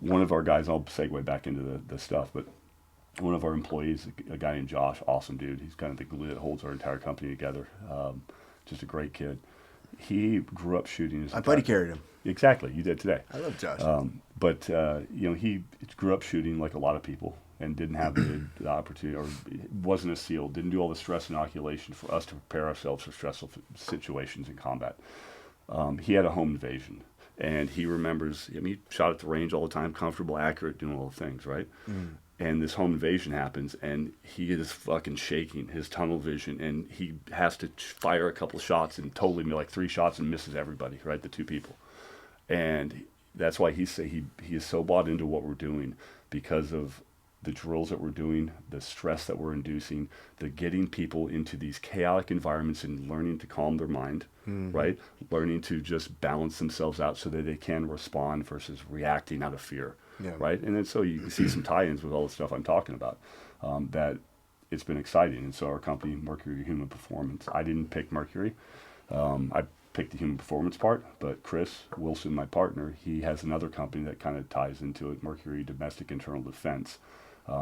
One of our guys, I'll segue back into the stuff, but one of our employees, a guy named Josh, awesome dude, he's kind of the glue that holds our entire company together. Just a great kid. He grew up shooting. My buddy carried him. Exactly, you did today. I love Josh. But he grew up shooting like a lot of people, and didn't have the opportunity, or wasn't a SEAL, didn't do all the stress inoculation for us to prepare ourselves for stressful situations in combat. He had a home invasion, and he remembers, he shot at the range all the time, comfortable, accurate, doing all the things, right? And this home invasion happens, and he is fucking shaking, his tunnel vision, and he has to fire a couple shots and totally like 3 shots and misses everybody, right? The 2 people. And that's why he is so bought into what we're doing, because of the drills that we're doing, the stress that we're inducing, the getting people into these chaotic environments and learning to calm their mind, right? Learning to just balance themselves out so that they can respond versus reacting out of fear. Right, and then so you can see some tie-ins with all the stuff I'm talking about. That it's been exciting, and so our company, Mercury Human Performance. I didn't pick Mercury. I picked the human performance part, but Chris Wilson, my partner, he has another company that kind of ties into it. Mercury Domestic Internal Defense.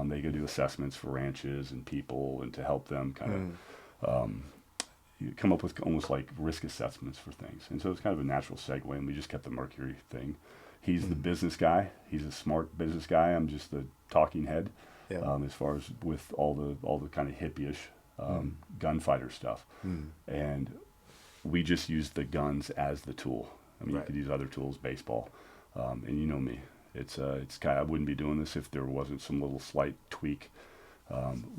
They go do assessments for ranches and people, and to help them kind of come up with almost like risk assessments for things. And so it's kind of a natural segue, and we just kept the Mercury thing. He's the business guy. He's a smart business guy. I'm just the talking head, as far as with all the kind of hippie-ish gunfighter stuff. And we just use the guns as the tool. I mean, you could use other tools, baseball, and you know me. It's kind of, I wouldn't be doing this if there wasn't some little slight tweak.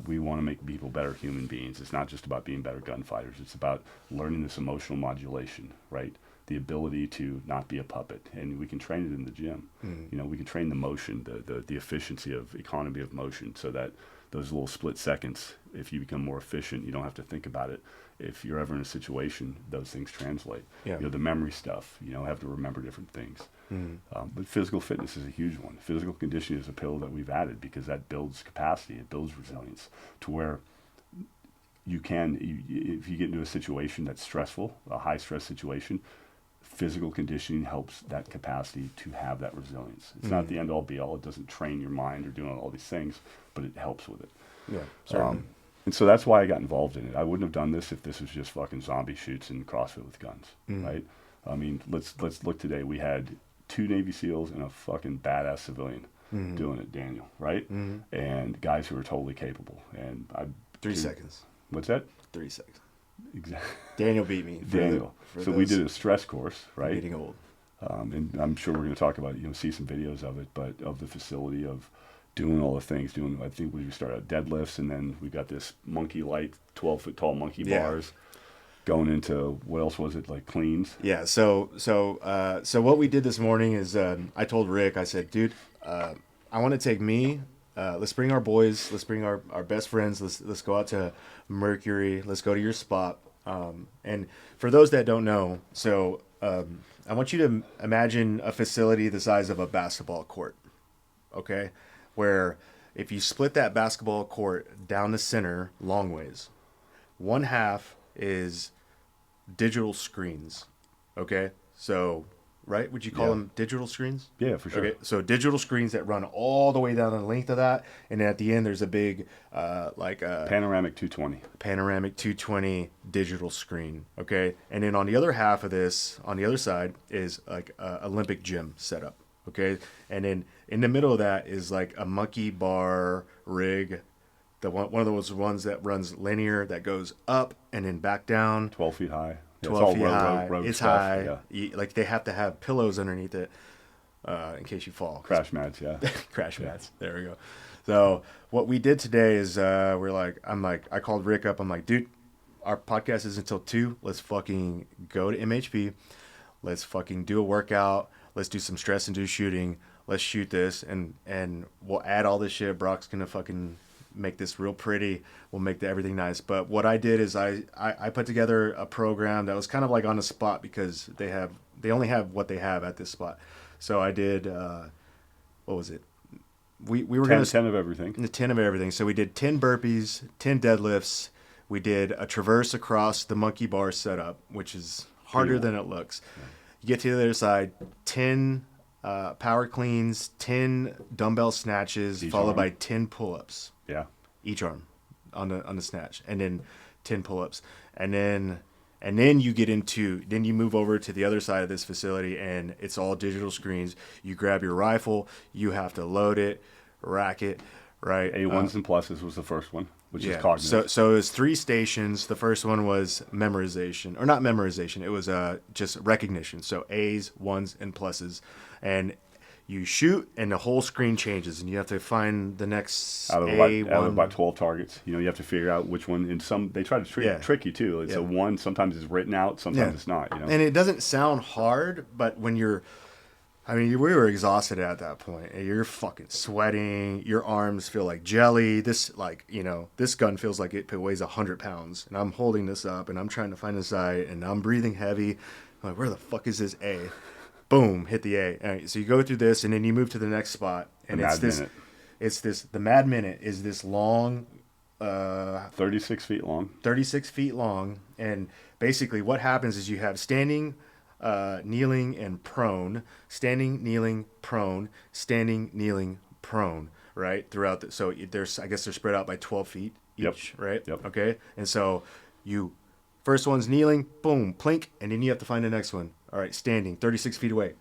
We want to make people better human beings. It's not just about being better gunfighters. It's about learning this emotional modulation, right? The ability to not be a puppet, and we can train it in the gym. We can train the motion, the efficiency of economy of motion, so that those little split seconds, if you become more efficient, you don't have to think about it. If you're ever in a situation, those things translate. The memory stuff, have to remember different things. But physical fitness is a huge one. Physical conditioning is a pill that we've added, because that builds capacity, it builds resilience, to where you can, if you get into a situation that's stressful, a high stress situation, physical conditioning helps that capacity to have that resilience. It's not the end all be all. It doesn't train your mind or do all these things, but it helps with it. Certainly. And so that's why I got involved in it. I wouldn't have done this if this was just fucking zombie shoots and CrossFit with guns, right? I mean, let's look today. We had 2 Navy SEALs and a fucking badass civilian doing it, Daniel, right? And guys who are totally capable. And 3 seconds. What's that? 3 seconds. Exactly. Daniel beat me. Daniel. So we did a stress course, right? Getting old. And I'm sure we're going to talk about, see some videos of it, but of the facility of doing all the things, I think we started out deadlifts, and then we got this monkey light, 12-foot tall monkey bars, going into, what else was it, like cleans? Yeah. So what we did this morning is, I told Rick, I said, dude, I want to take me, let's bring our boys, let's bring our best friends, let's go out to Mercury, let's go to your spot. And for those that don't know, so I want you to imagine a facility the size of a basketball court, okay? Where if you split that basketball court down the center long ways, one half is digital screens. Okay, so right, would you call them digital screens? Yeah, for sure. Okay, so digital screens that run all the way down the length of that, and then at the end there's a big Panoramic 220. panoramic 220 digital screen. Okay, and then on the other half of this, on the other side, is like a Olympic gym setup. Okay, and then in the middle of that is like a monkey bar rig, one of those ones that runs linear that goes up and then back down. 12 feet high. Yeah, 12 feet high. Road It's stuff. high. Yeah. Like they have to have pillows underneath it in case you fall. Crash mats, yeah. Crash mats. There we go. So what we did today is I called Rick up. I'm like, dude, our podcast is until 2. Let's fucking go to MHP. Let's fucking do a workout. Let's do some stress-induced shooting. Let's shoot this, and we'll add all this shit. Brock's gonna fucking make this real pretty. We'll make everything nice. But what I did is I put together a program that was kind of like on the spot because they only have what they have at this spot. So I did what was it? We were 10 of everything. 10 of everything. So we did 10 burpees, 10 deadlifts. We did a traverse across the monkey bar setup, which is harder than it looks. Yeah. You get to the other side, 10 power cleans, 10 dumbbell snatches, followed by 10 pull-ups. Yeah. Each arm on the snatch, and then 10 pull-ups, and then you get into, then you move over to the other side of this facility, and it's all digital screens. You grab your rifle, you have to load it, rack it, right? A1s and pluses was the first one, which is cognitive. So it was 3 stations. The first one was memorization, or not memorization. It was just recognition. So A's, 1s, and pluses, and you shoot, and the whole screen changes, and you have to find the next out of about 12 targets. You have to figure out which one. In some, they try to trick you too. It's a one. Sometimes it's written out. Sometimes it's not. And it doesn't sound hard, but when we were exhausted at that point. You're fucking sweating. Your arms feel like jelly. This gun feels like it weighs 100 pounds, and I'm holding this up, and I'm trying to find the sight, and I'm breathing heavy. I'm like, where the fuck is this A? Boom, hit the A. All right, so you go through this, and then you move to the next spot, and the Mad Minute is this long, 36 feet long. 36 feet long, and basically what happens is you have standing, kneeling, and prone, standing, kneeling, prone, standing, kneeling, prone, right? Throughout so I guess they're spread out by 12 feet each, right? Yep. Okay, and so first one's kneeling, boom, plink, and then you have to find the next one. All right, standing, 36 feet away.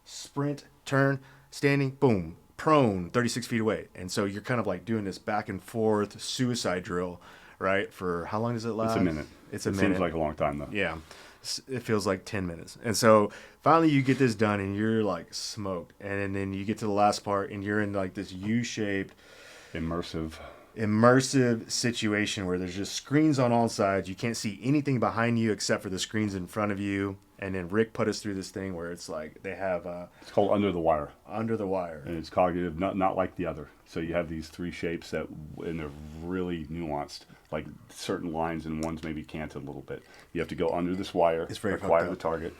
Sprint, turn, standing, boom, prone, 36 feet away. And so you're kind of like doing this back and forth suicide drill, right? For how long does it last? It's a minute. It seems like a long time, though. Yeah. It feels like 10 minutes. And so finally you get this done, and you're like smoked. And then you get to the last part, and you're in like this U-shaped, immersive situation where there's just screens on all sides. You can't see anything behind you except for the screens in front of you. And then Rick put us through this thing where it's like they have it's called Under the Wire. Under the Wire. And it's cognitive, not like the other. So you have these 3 shapes and they're really nuanced. Like certain lines and ones maybe canted a little bit. You have to go under this wire, acquire the target,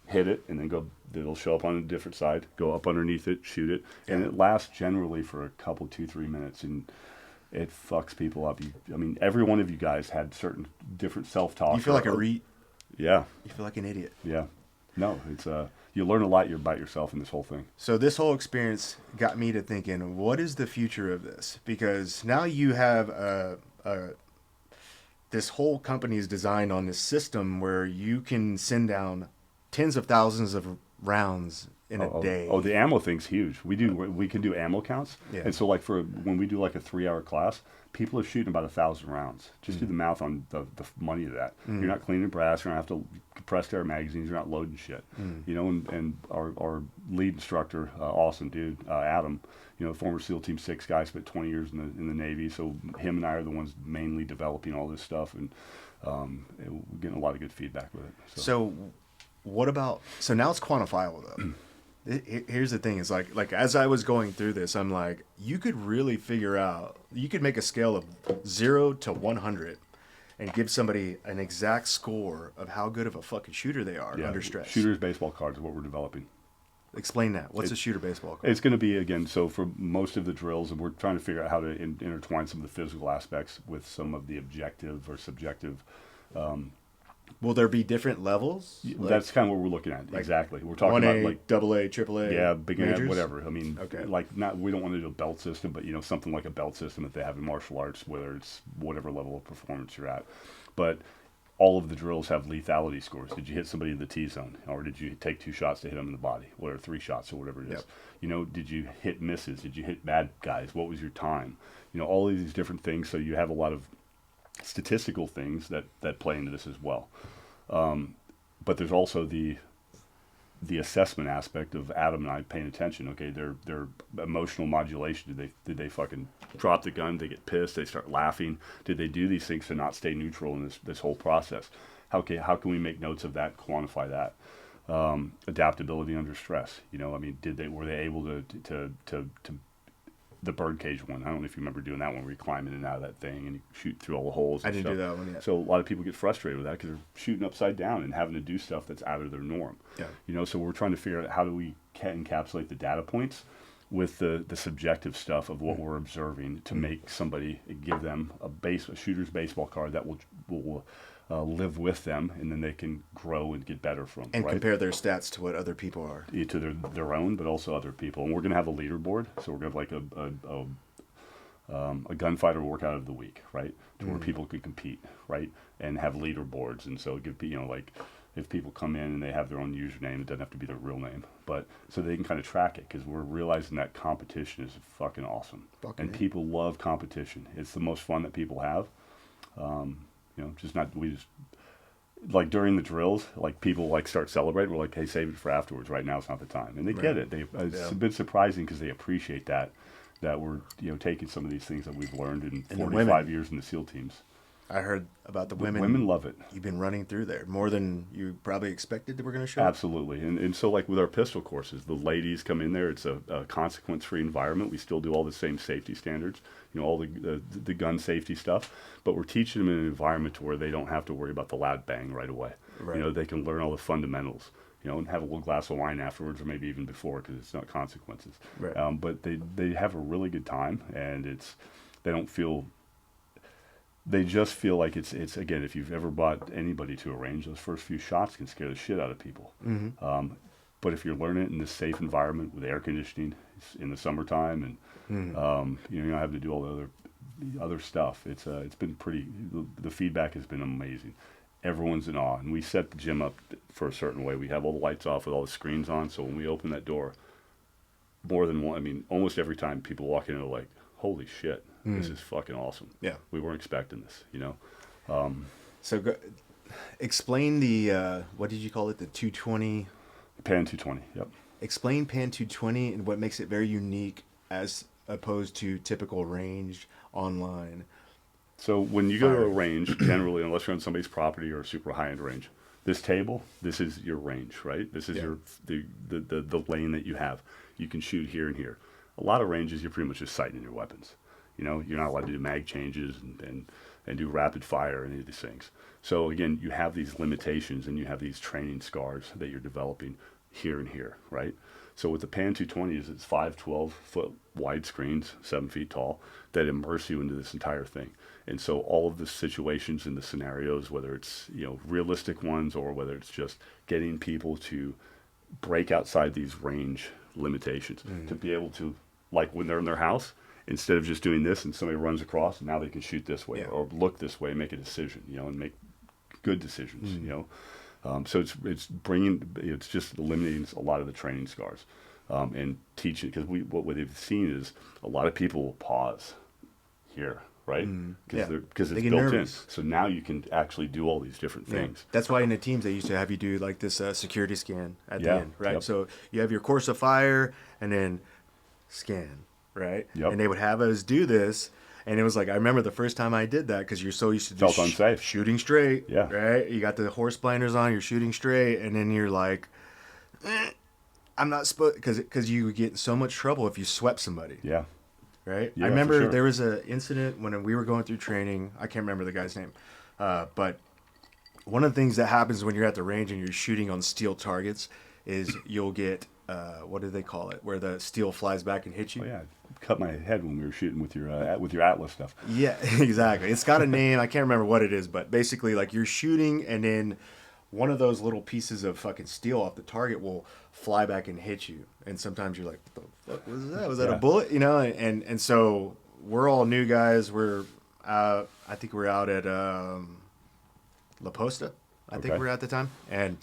hit it, and then it'll show up on a different side, go up underneath it, shoot it. Yeah. And it lasts generally for a couple, 2-3 minutes. And it fucks people up. Every one of you guys had certain different self-talk. You feel like a Yeah. You feel like an idiot. Yeah. No, it's you learn a lot about yourself in this whole thing. So this whole experience got me to thinking, what is the future of this? Because now you have this whole company is designed on this system where you can send down tens of thousands of rounds in a day. Oh, the ammo thing's huge. We can do ammo counts. Yeah. And so like when we do like a 3-hour class, people are shooting about 1,000 rounds. Just do the math on the money of that. You're not cleaning brass. You're not have to compressed air magazines. You're not loading shit. And our lead instructor, awesome dude, Adam, former SEAL Team 6 guy, spent 20 years in the Navy. So him and I are the ones mainly developing all this stuff, and we're getting a lot of good feedback with it. So what about? So now it's quantifiable though. Here's the thing: is like as I was going through this, I'm like, you could really figure out. You could make a scale of 0 to 100, and give somebody an exact score of how good of a fucking shooter they are under stress. Shooter's baseball cards is what we're developing. Explain that. What's a shooter baseball card? It's going to be, again, so for most of the drills, and we're trying to figure out how to intertwine some of the physical aspects with some of the objective or subjective Will there be different levels? That's kind of what we're looking at. Exactly. We're talking 1A, about like AA, AAA. yeah, beginner, majors? whatever. I mean, Okay. like not we don't want to do a belt system, but something like a belt system that they have in martial arts, whether it's whatever level of performance you're at. But all of the drills have lethality scores. Did you hit somebody in the T zone, or did you take 2 shots to hit them in the body, or 3 shots, or whatever it is? Yep. Did you hit misses? Did you hit bad guys? What was your time? All of these different things. So you have a lot of statistical things that play into this as well. But there's also the assessment aspect of Adam and I paying attention. Okay, their emotional modulation. Did they fucking drop the gun? They get pissed. They start laughing. Did they do these things to not stay neutral in this whole process? How can we make notes of that? Quantify that. Adaptability under stress. Were they able to the birdcage one? I don't know if you remember doing that one where you climb in and out of that thing and you shoot through all the holes. I didn't do that one yet. So a lot of people get frustrated with that because they're shooting upside down and having to do stuff that's out of their norm. Yeah. So we're trying to figure out how do we encapsulate the data points with the subjective stuff of what we're observing to make somebody, give them a shooter's baseball card that will live with them, and then they can grow and get better from. And compare their stats to what other people are. To their own, but also other people. And we're going to have a leaderboard. So we're going to have like a gunfighter workout of the week, right? To where people could compete, right? And have leaderboards. And so give like if people come in and they have their own username, it doesn't have to be their real name, but so they can kind of track it, because we're realizing that competition is fucking awesome. People love competition. It's the most fun that people have. Like during the drills, like people like start celebrating. We're like, hey, save it for afterwards. Right now, it's not the time, and they get it. It's a bit surprising because they appreciate that we're taking some of these things that we've learned in 45 years in the SEAL teams. I heard about the women. Women love it. You've been running through there more than you probably expected that we're going to show. Absolutely, and so like with our pistol courses, the ladies come in there. It's a consequence-free environment. We still do all the same safety standards, all the gun safety stuff, but we're teaching them in an environment to where they don't have to worry about the loud bang right away. Right. They can learn all the fundamentals. And have a little glass of wine afterwards, or maybe even before, because it's not consequences. Right. But they have a really good time, and they don't feel. They just feel like it's again, if you've ever brought anybody to a range, those first few shots can scare the shit out of people. Mm-hmm. But if you're learning it in this safe environment with air conditioning in the summertime, and you don't have to do all the other stuff, it's been pretty. The feedback has been amazing. Everyone's in awe, and we set the gym up for a certain way. We have all the lights off with all the screens on, so when we open that door, more than one, almost every time people walk in, they're like, "Holy shit, this is fucking awesome!" Yeah, we weren't expecting this, So, explain the what did you call it? The 220. Pan 220. Yep. Explain Pan 220 and what makes it very unique as opposed to typical range online. So when you go to a range, generally, unless you're on somebody's property or a super high-end range, this table, this is your range, right? This is the lane that you have. You can shoot here and here. A lot of ranges, you're pretty much just sighting your weapons. You're not allowed to do mag changes and do rapid fire or any of these things. So again, you have these limitations, and you have these training scars that you're developing here and here, right? So with the Pan 220 it's 5 12-foot wide screens, 7 feet tall, that immerse you into this entire thing. And so all of the situations and the scenarios, whether it's realistic ones or whether it's just getting people to break outside these range limitations, to be able to, like when they're in their house, instead of just doing this and somebody runs across, now they can shoot this way or look this way and make a decision, and make good decisions, So it's just eliminating a lot of the training scars, and teaching, because what they've seen is a lot of people will pause here, right? Because it's built nervous in. So now you can actually do all these different things. That's why in the teams they used to have you do like this security scan at the end, right? Yep. So you have your course of fire and then scan, right? Yep. And they would have us do this. And it was like, I remember the first time I did that, because you're so used to felt unsafe. Shooting straight, yeah, right? You got the horse blinders on, you're shooting straight, and then you're like, I'm not supposed, because you would get in so much trouble if you swept somebody. Yeah. Right? Yeah, I remember sure. there was an incident when we were going through training. I can't remember the guy's name. But one of the things that happens when you're at the range and you're shooting on steel targets is you'll get, what do they call it? Where the steel flies back and hits you. Oh, yeah. cut my head when we were shooting with your Atlas stuff. Yeah, exactly. It's got a name. I can't remember what it is, but basically, like, you're shooting, and then one of those little pieces of fucking steel off the target will fly back and hit you. And sometimes you're like, what the fuck was that? Was that a bullet? You know? And so we're all new guys. I think we're out at La Posta. I think we're at the time. And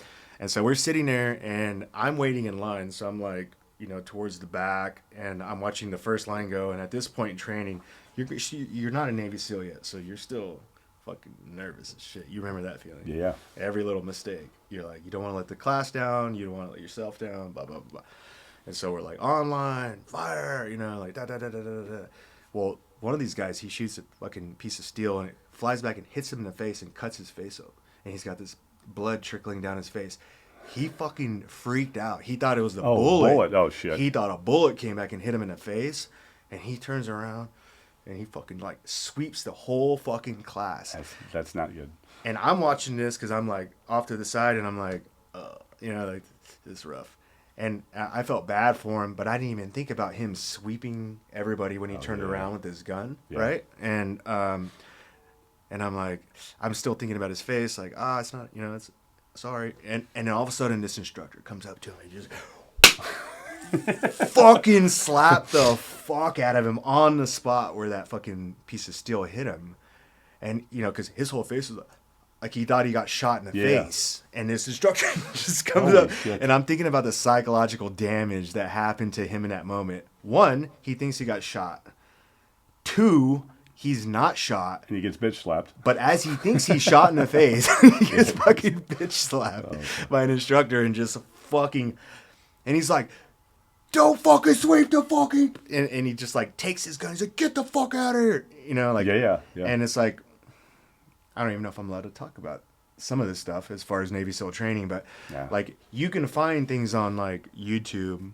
so we're sitting there, and I'm waiting in line. So I'm like, you know, towards the back, and I'm watching the first line go. And at this point in training, you're not a Navy SEAL yet, so you're still fucking nervous as shit. You remember that feeling? Yeah. Every little mistake, you're like, you don't want to let the class down, you don't want to let yourself down, blah blah blah. And so we're like, online, fire, you know, like da da da da da da. Well, one of these guys, he shoots a fucking piece of steel, and it flies back and hits him in the face and cuts his face up, and he's got this blood trickling down his face. He fucking freaked out. He thought it was the bullet. Oh shit. He thought a bullet came back and hit him in the face, and he turns around. And he fucking, like, sweeps the whole fucking class. That's not good. And I'm watching this because I'm, like, off to the side, and I'm like, you know, like, this is rough. And I felt bad for him, but I didn't even think about him sweeping everybody when he turned around with his gun, right? And I'm like, I'm still thinking about his face, like, it's not, you know, it's sorry. And then all of a sudden, this instructor comes up to him and he just fucking slap the fuck out of him on the spot where that fucking piece of steel hit him. And, you know, because his whole face was like he thought he got shot in the face. And this instructor just comes up. Shit. And I'm thinking about the psychological damage that happened to him in that moment. One, he thinks he got shot. Two, he's not shot. And he gets bitch slapped. But as he thinks he's shot in the face, he gets fucking bitch slapped by an instructor and just fucking... And he's like... Don't fucking sweep the fucking... And he just, like, takes his gun. He's like, get the fuck out of here. You know, like... Yeah. And it's like... I don't even know if I'm allowed to talk about some of this stuff as far as Navy SEAL training, but, like, you can find things on, like, YouTube,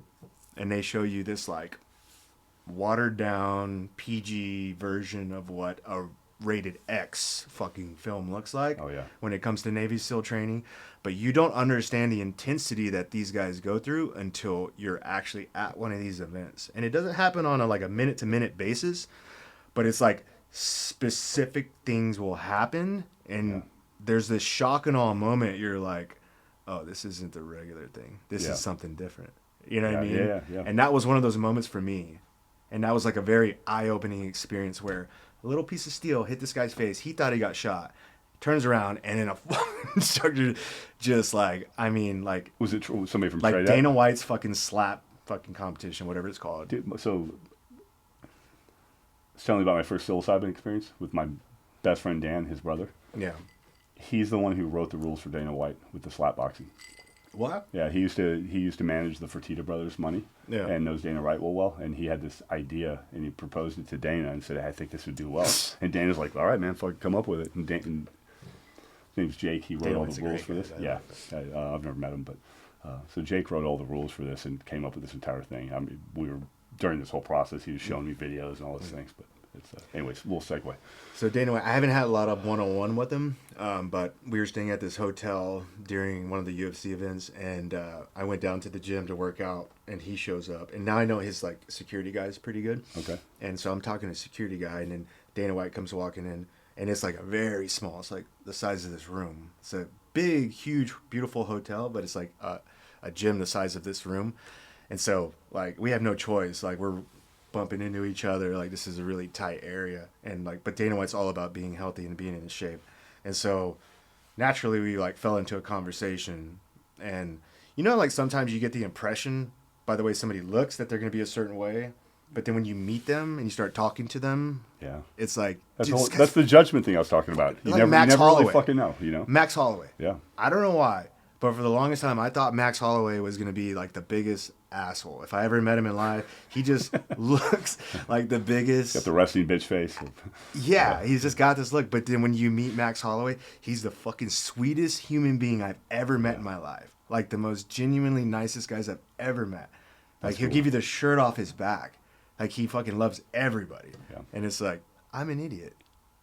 and they show you this, like, watered-down PG version of what a rated X fucking film looks like when it comes to Navy SEAL training. But you don't understand the intensity that these guys go through until you're actually at one of these events. And it doesn't happen on a minute-to-minute basis, but it's like specific things will happen, and there's this shock and awe moment. You're like, oh, this isn't the regular thing. This is something different. You know what I mean? Yeah. And that was one of those moments for me. And that was like a very eye-opening experience where a little piece of steel hit this guy's face. He thought he got shot. Turns around, and then a instructor just like, I mean, like... Was it somebody from like Dana White's fucking slap fucking competition, whatever it's called. Dude, so, I was telling you about my first psilocybin experience with my best friend Dan, his brother. Yeah. He's the one who wrote the rules for Dana White with the slap boxing. What? Yeah, he used to manage the Fertitta brothers' money, and knows Dana White well, and he had this idea, and he proposed it to Dana and said, I think this would do well. And Dana's like, all right, man, fucking come up with it. And his name's Jake. He wrote all the rules for this. Yeah, I've never met him, but so Jake wrote all the rules for this and came up with this entire thing. I mean, we were during this whole process. He was showing me videos and all those things. But it's anyways, a little segue. So Dana White, I haven't had a lot of one-on-one with him, but we were staying at this hotel during one of the UFC events, and I went down to the gym to work out, and he shows up, and now I know his like security guy is pretty good. Okay. And so I'm talking to the security guy, and then Dana White comes walking in. And it's like a very small, it's like the size of this room. It's a big, huge, beautiful hotel, but it's like a gym the size of this room. And so, like, we have no choice. Like, we're bumping into each other. Like, this is a really tight area. And, like, but Dana White's all about being healthy and being in shape. And so, naturally, we, like, fell into a conversation. And, you know, like, sometimes you get the impression by the way somebody looks that they're going to be a certain way. But then when you meet them and you start talking to them, it's like... That's the judgment thing I was talking about. You like never really fucking know, you know? Max Holloway. Yeah. I don't know why, but for the longest time, I thought Max Holloway was going to be like the biggest asshole. If I ever met him in life, he just looks like the biggest... Got the wrestling bitch face. Yeah, he's just got this look. But then when you meet Max Holloway, he's the fucking sweetest human being I've ever met in my life. Like the most genuinely nicest guys I've ever met. Like he'll give you the shirt off his back. Like, he fucking loves everybody. Yeah. And it's like, I'm an idiot.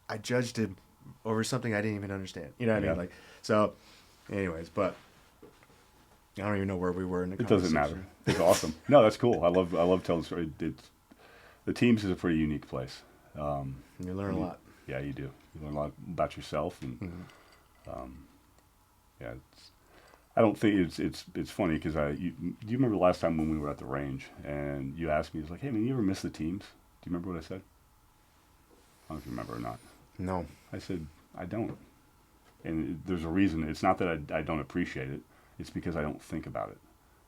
I judged him over something I didn't even understand. You know what I mean? Like, so, anyways, but I don't even know where we were in the conversation. It doesn't matter. It's awesome. No, that's cool. I love telling stories. the teams is a pretty unique place. You learn a lot. Yeah, you do. You learn a lot about yourself, and yeah, I don't think it's funny because do you remember the last time when we were at the range and you asked me, it's like, hey man, you ever miss the teams? Do you remember what I said? I don't know if you remember or not. No. I said I don't, and there's a reason. It's not that I don't appreciate it. It's because I don't think about it.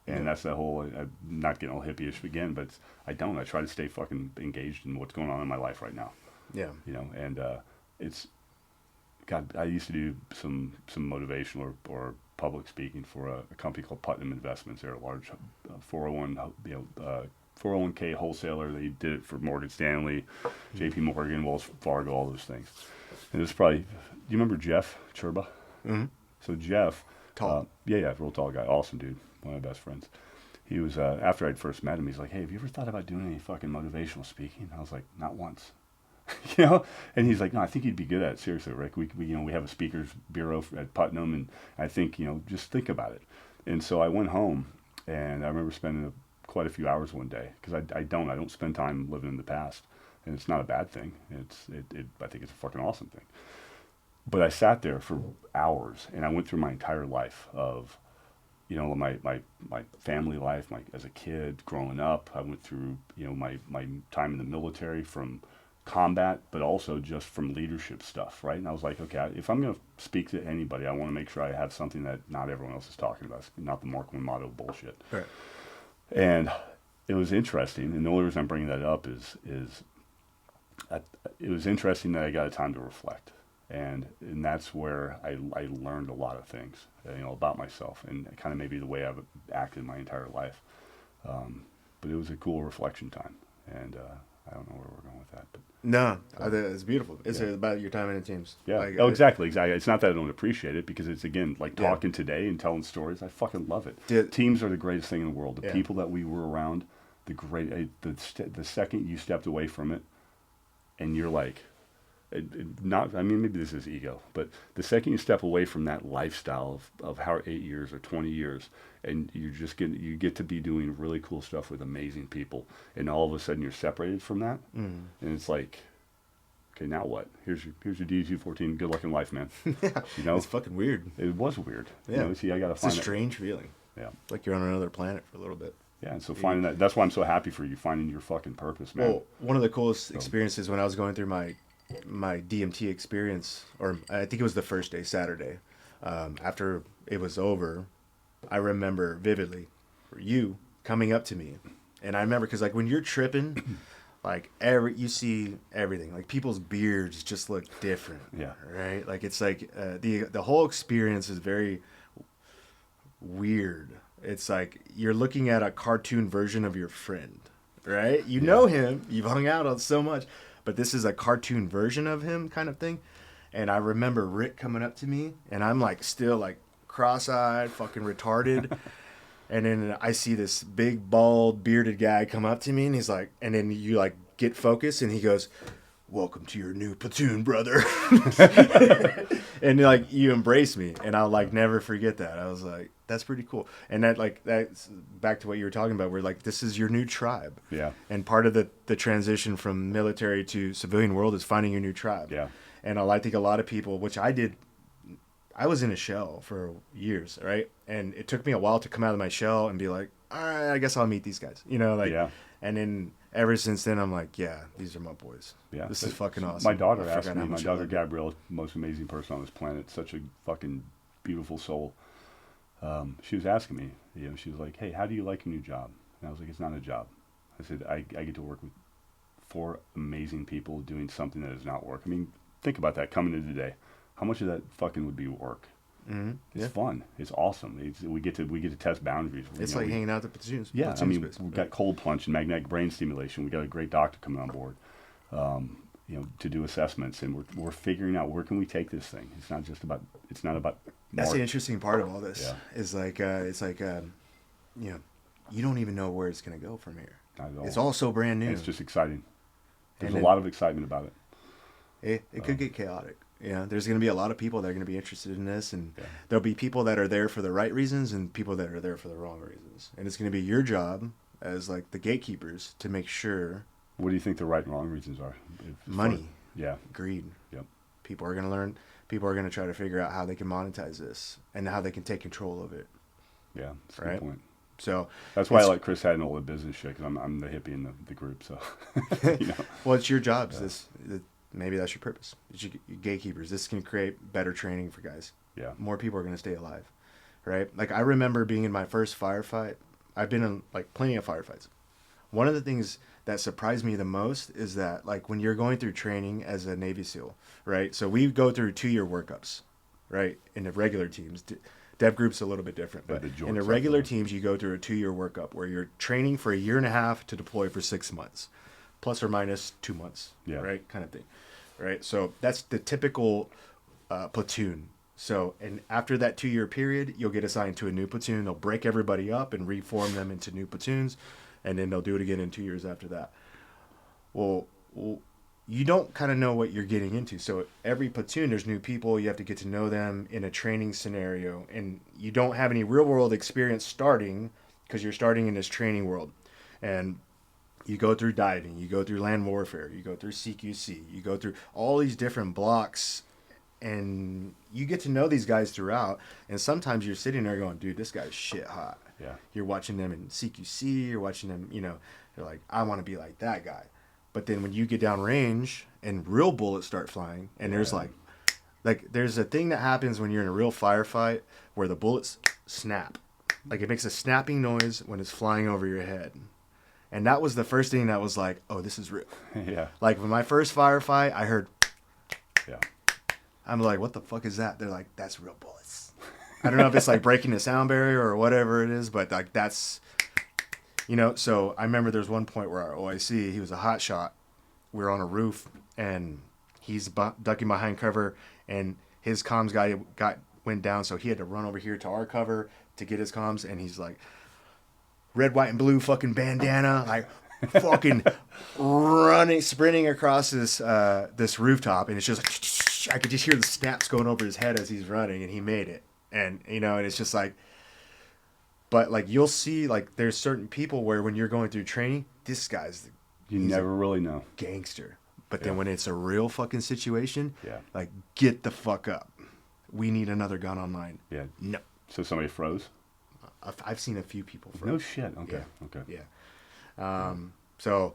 And that's that whole, I'm not getting all hippie-ish again, but I don't. I try to stay fucking engaged in what's going on in my life right now. Yeah. You know, and God, I used to do some motivational or public speaking for a company called Putnam Investments. They're a large 401k wholesaler. They did it for Morgan Stanley, J.P. Morgan, Wells Fargo, all those things. And it was probably, do you remember Jeff Churba? Mm-hmm. So Jeff, Tall. yeah, real tall guy, awesome dude, one of my best friends. He was, after I'd first met him, he's like, hey, have you ever thought about doing any fucking motivational speaking? I was like, not once. You know, and he's like, no, I think you'd be good at it. Seriously, Rick. We have a speakers bureau at Putnam, and I think, just think about it. And so I went home, and I remember spending quite a few hours one day because I don't spend time living in the past, and it's not a bad thing. I think it's a fucking awesome thing. But I sat there for hours, and I went through my entire life of, my family life, as a kid growing up. I went through, my time in the military, from combat, but also just from leadership stuff, right? And I was like, okay, if I'm going to speak to anybody, I want to make sure I have something that not everyone else is talking about, not the Mark One motto bullshit. Right. And it was interesting, and the only reason I'm bringing that up is it was interesting that I got a time to reflect, and that's where I learned a lot of things, about myself, and kind of maybe the way I've acted my entire life. But it was a cool reflection time, and I don't know where we're going with that, but. No, it's beautiful. It's about your time in the teams. Yeah. Exactly. It's not that I don't appreciate it, because it's, again, like talking today and telling stories. I fucking love it. Teams are the greatest thing in the world. The people that we were around, the second you stepped away from it, and you're like, maybe this is ego, but the second you step away from that lifestyle of how 8 years or 20 years, and you get to be doing really cool stuff with amazing people, and all of a sudden you're separated from that, and it's like, okay, now what? Here's your DG14. Good luck in life, man. Yeah, it's fucking weird. It was weird. Yeah, I gotta find it's a strange feeling. Yeah, like you're on another planet for a little bit. Yeah, and so finding that's why I'm so happy for you, finding your fucking purpose, man. Well, one of the coolest experiences when I was going through my DMT experience, or I think it was the first day, Saturday, after it was over, I remember vividly you coming up to me, and I remember because when you're tripping, you see everything, people's beards just look different. Yeah. Right. It's the whole experience is very weird. It's like you're looking at a cartoon version of your friend, right? You know him, you've hung out on so much, but this is a cartoon version of him kind of thing. And I remember Rick coming up to me, and I'm still cross-eyed, fucking retarded. And then I see this big, bald, bearded guy come up to me, and he's like, and then you get focused, and he goes, "Welcome to your new platoon, brother." And you embrace me, and I'll never forget that. I was like, that's pretty cool. And that's back to what you were talking about, where this is your new tribe. Yeah. And part of the transition from military to civilian world is finding your new tribe. Yeah. And I think a lot of people, which I did, I was in a shell for years, right? And it took me a while to come out of my shell and be like, all right, I guess I'll meet these guys, Yeah. And then ever since then, I'm like, yeah, these are my boys. Yeah. This is fucking awesome. My daughter asked me, my daughter Gabrielle, most amazing person on this planet, such a fucking beautiful soul. She was asking me, she was like, hey, how do you like your new job? And I was like, it's not a job. I said, I get to work with 4 amazing people doing something that is not work. I mean, think about that coming into today. How much of that fucking would be work? Mm-hmm. It's fun. It's awesome. We get to test boundaries. It's hanging out at the platoons. Yeah, we've got cold plunge and magnetic brain stimulation. We got a great doctor coming on board, to do assessments, and we're figuring out where can we take this thing. It's not about. That's the interesting part of all this. Yeah. Is you don't even know where it's gonna go from here. Not at all. It's all so brand new. And it's just exciting. There's a lot of excitement about it. It could get chaotic. Yeah, there's going to be a lot of people that are going to be interested in this, and there'll be people that are there for the right reasons and people that are there for the wrong reasons. And it's going to be your job as the gatekeepers to make sure What do you think the right and wrong reasons are? Money. Yeah. Greed. Yep. People are going to learn. People are going to try to figure out how they can monetize this and how they can take control of it. Yeah, that's a Right? good point. So that's why I like Chris had and all the business shit, because I'm the hippie in the group. So, you know. Well, it's your job. Maybe that's your purpose. It's your gatekeepers. This can create better training for guys. Yeah. More people are going to stay alive, right? Like I remember being in my first firefight. I've been in like plenty of firefights. One of the things that surprised me the most is that like when you're going through training as a Navy SEAL, right? So we go through 2-year workups, right? In the regular teams. Dev group's a little bit different, but in the regular teams, you go through a 2-year workup where you're training for 1.5 years to deploy for 6 months, plus or minus 2 months, right? Kind of thing, right? So that's the typical platoon. So, and after that 2-year period, you'll get assigned to a new platoon. They'll break everybody up and reform them into new platoons, and then they'll do it again in 2 years after that. Well, you don't kind of know what you're getting into. So every platoon, there's new people. You have to get to know them in a training scenario. And you don't have any real world experience starting because you're starting in this training world. And you go through diving, you go through land warfare, you go through CQC, you go through all these different blocks. And you get to know these guys throughout. And sometimes you're sitting there going, dude, this guy's shit hot. Yeah. You're watching them in CQC, you're watching them, you know, you're like, I want to be like that guy. But then when you get down range and real bullets start flying, and there's like there's a thing that happens when you're in a real firefight where the bullets snap. Like it makes a snapping noise when it's flying over your head. And that was the first thing that was like, oh, this is real. Yeah. Like when my first firefight, I heard, yeah. I'm like, what the fuck is that? They're like, that's real bullets. I don't know if it's like breaking the sound barrier or whatever it is, but like that's... You know, so I remember there's one point where our OIC, he was a hot shot. We were on a roof, and he's ducking behind cover, and his comms guy went down, so he had to run over here to our cover to get his comms, and he's like, red, white, and blue fucking bandana, like fucking running, sprinting across this rooftop, and it's just like, I could just hear the snaps going over his head as he's running, and he made it. And, you know, and it's just like, but like you'll see, like there's certain people where when you're going through training, this guy's you never really know gangster. But then when it's a real fucking situation, yeah, like get the fuck up. We need another gun online. Yeah. No. So somebody froze? I've seen a few people froze. No shit. Okay. Yeah. Okay. Yeah. So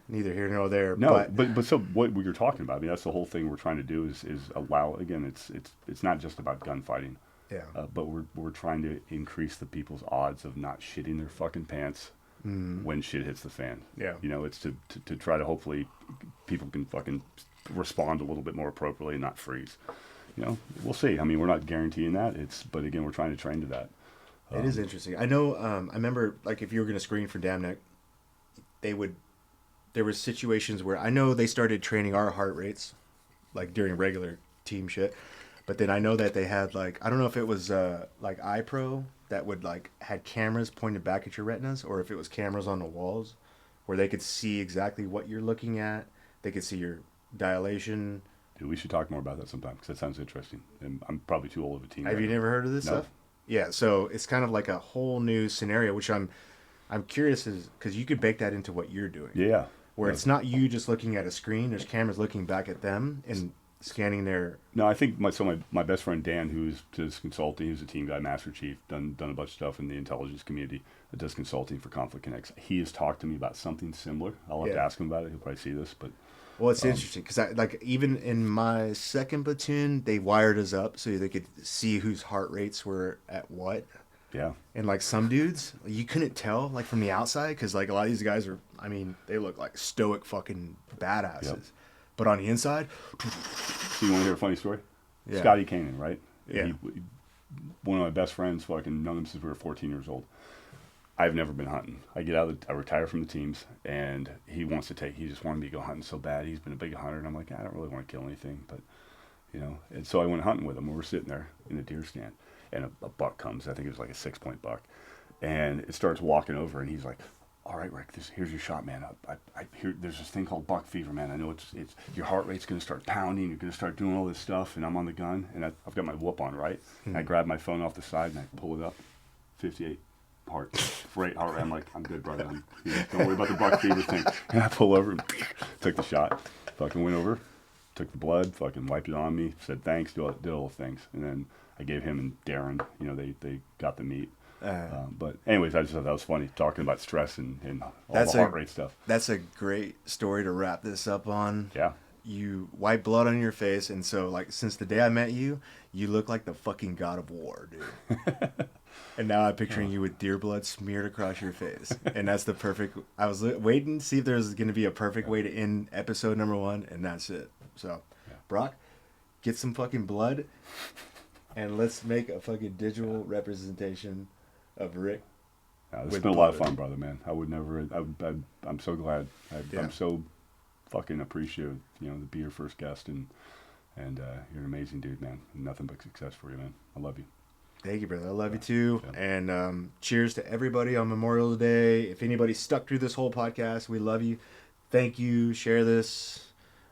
neither here nor there. No, but so what you're talking about, I mean, that's the whole thing we're trying to do is allow, again, it's not just about gunfighting. Yeah. But we're trying to increase the people's odds of not shitting their fucking pants when shit hits the fan. Yeah. You know, it's to try to hopefully people can fucking respond a little bit more appropriately and not freeze. You know, we'll see. I mean, we're not guaranteeing that. But again, we're trying to train to that. It is interesting. I know. I remember, like, if you were going to screen for Damneck, there was situations where I know they started training our heart rates, like during regular team shit. But then I know that they had, like, I don't know if it was like iPro that would like had cameras pointed back at your retinas, or if it was cameras on the walls where they could see exactly what you're looking at. They could see your dilation. Dude, we should talk more about that sometime because that sounds interesting. And I'm probably too old of a team. Have you never heard of this stuff? Yeah, so it's kind of like a whole new scenario, which I'm curious because you could bake that into what you're doing. Yeah. Where it's not you just looking at a screen. There's cameras looking back at them and scanning their... No, I think my best friend Dan, who's just consulting, he's a team guy, Master Chief, done a bunch of stuff in the intelligence community, that does consulting for Conflict Connects. He has talked to me about something similar. I'll have to ask him about it. He'll probably see this, but... Well, it's interesting because even in my second platoon, they wired us up so they could see whose heart rates were at what. Yeah. And like some dudes, you couldn't tell like from the outside because like a lot of these guys are, I mean, they look like stoic fucking badasses. Yep. But on the inside... So you want to hear a funny story? Yeah. Scotty Kanan, right? Yeah. One of my best friends, fucking known him since we were 14 years old. I've never been hunting. I retire from the teams, and he just wanted me to go hunting so bad. He's been a big hunter, and I'm like, I don't really want to kill anything, but, you know. And so I went hunting with him. We were sitting there in a deer stand, and a buck comes. I think it was like a 6-point buck, and it starts walking over, and he's like, all right, Rick, here's your shot, man. I hear there's this thing called buck fever, man. I know it's your heart rate's going to start pounding. You're going to start doing all this stuff, and I'm on the gun, and I've got my whoop on, right? And I grab my phone off the side, and I pull it up, 58. heart rate. I'm like, I'm good, brother. Don't worry about the buck fever thing. And I pull over and took the shot. Fucking went over, took the blood, fucking wiped it on me, said thanks, did all the things. And then I gave him and Darren, they got the meat. But anyways, I just thought that was funny, talking about stress and all the heart rate stuff. That's a great story to wrap this up on. Yeah. You wipe blood on your face, and so, like, since the day I met you, you look like the fucking god of war, dude. And now I'm picturing you with deer blood smeared across your face. And that's the perfect... I was waiting to see if there was going to be a perfect way to end episode number 1, and that's it. So, Brock, get some fucking blood, and let's make a fucking digital representation of Rick. It's been a lot of fun, brother, man. I would never... I'm so glad. I'm so fucking appreciative, to be your first guest, and you're an amazing dude, man. Nothing but success for you, man. I love you. Thank you, brother. I love you too. Yeah. And cheers to everybody on Memorial Day. If anybody stuck through this whole podcast, we love you. Thank you. Share this.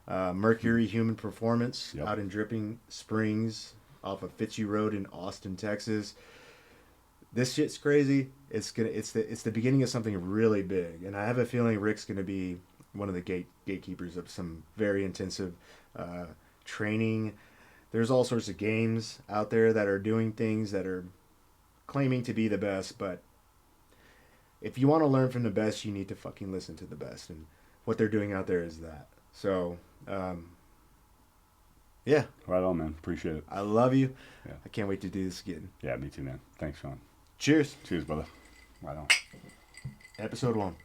Mercury Human Performance out in Dripping Springs off of Fitzhugh Road in Austin, Texas. This shit's crazy. It's the beginning of something really big, and I have a feeling Rick's gonna be one of the gatekeepers of some very intensive training. There's all sorts of games out there that are doing things that are claiming to be the best, but if you want to learn from the best, you need to fucking listen to the best, and what they're doing out there is that. So, yeah. Right on, man. Appreciate it. I love you. Yeah. I can't wait to do this again. Yeah, me too, man. Thanks, Shawn. Cheers. Cheers, brother. Right on. Episode 1.